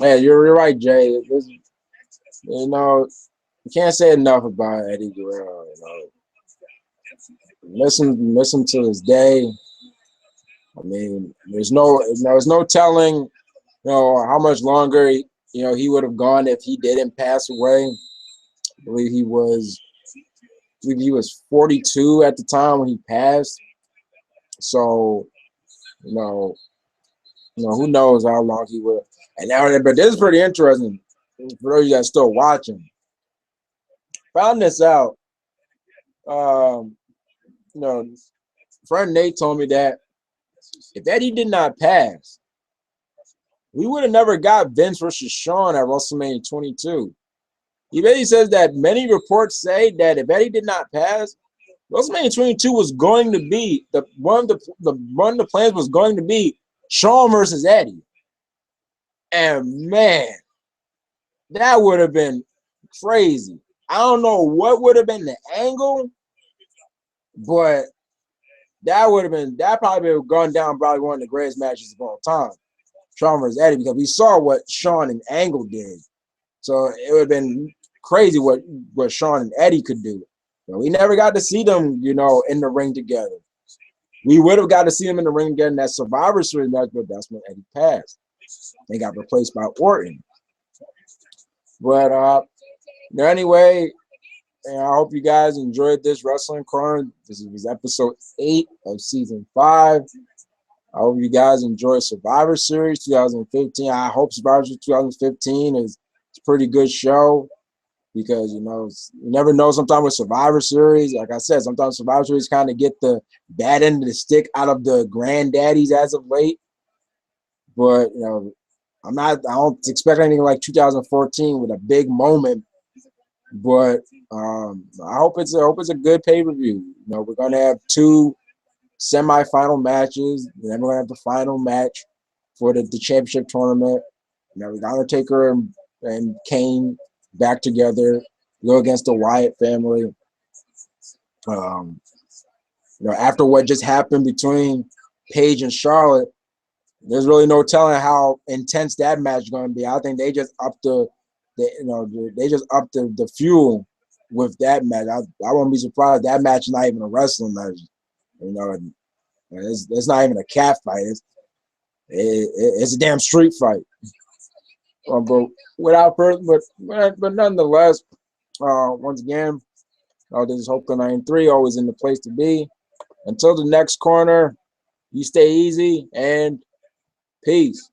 Speaker 1: Yeah, you're right, Jay. You know, you can't say enough about Eddie Guerrero. You know, miss him to this day. I mean, there's no telling, you know, how much longer, you know, he would have gone if he didn't pass away. I believe he was 42 at the time when he passed. So, you know, who knows how long he would. And now, but this is pretty interesting for those of you guys still watching. Found this out. Um, you know, friend Nate told me that if Eddie did not pass, we would have never got Vince versus Shawn at WrestleMania 22. He basically says that many reports say that if Eddie did not pass, WrestleMania 22 was going to be one of the plans was going to be Shawn versus Eddie. And man, that would have been crazy. I don't know what would have been the angle, but that probably would have gone down probably one of the greatest matches of all time. Shawn versus Eddie, because we saw what Shawn and Angle did. So it would have been crazy what Shawn and Eddie could do. But we never got to see them, you know, in the ring together. We would have got to see them in the ring again in that Survivor Series match, but that's when Eddie passed. They got replaced by Orton. But anyway, and I hope you guys enjoyed this Wrestling Corner. This was episode 8 of season 5. I hope you guys enjoy Survivor Series 2015. I hope Survivor Series 2015 is a pretty good show, because, you know, you never know sometimes with Survivor Series. Like I said, sometimes Survivor Series kind of get the bad end of the stick out of the granddaddies as of late. But, you know, I don't expect anything like 2014 with a big moment. But I hope it's a good pay-per-view. You know, we're gonna have 2 semifinal matches, and then we're gonna have the final match for the championship tournament. You know, we got Undertaker and Kane back together, go against the Wyatt family. You know, after what just happened between Paige and Charlotte, there's really no telling how intense that match is going to be. I think they just upped the fuel with that match. I won't be surprised that match is not even a wrestling match. You know, it's not even a cat fight. It's a damn street fight. But without further, but nonetheless, once again, this is Hope 93, always in the place to be. Until the next corner, you stay easy and peace.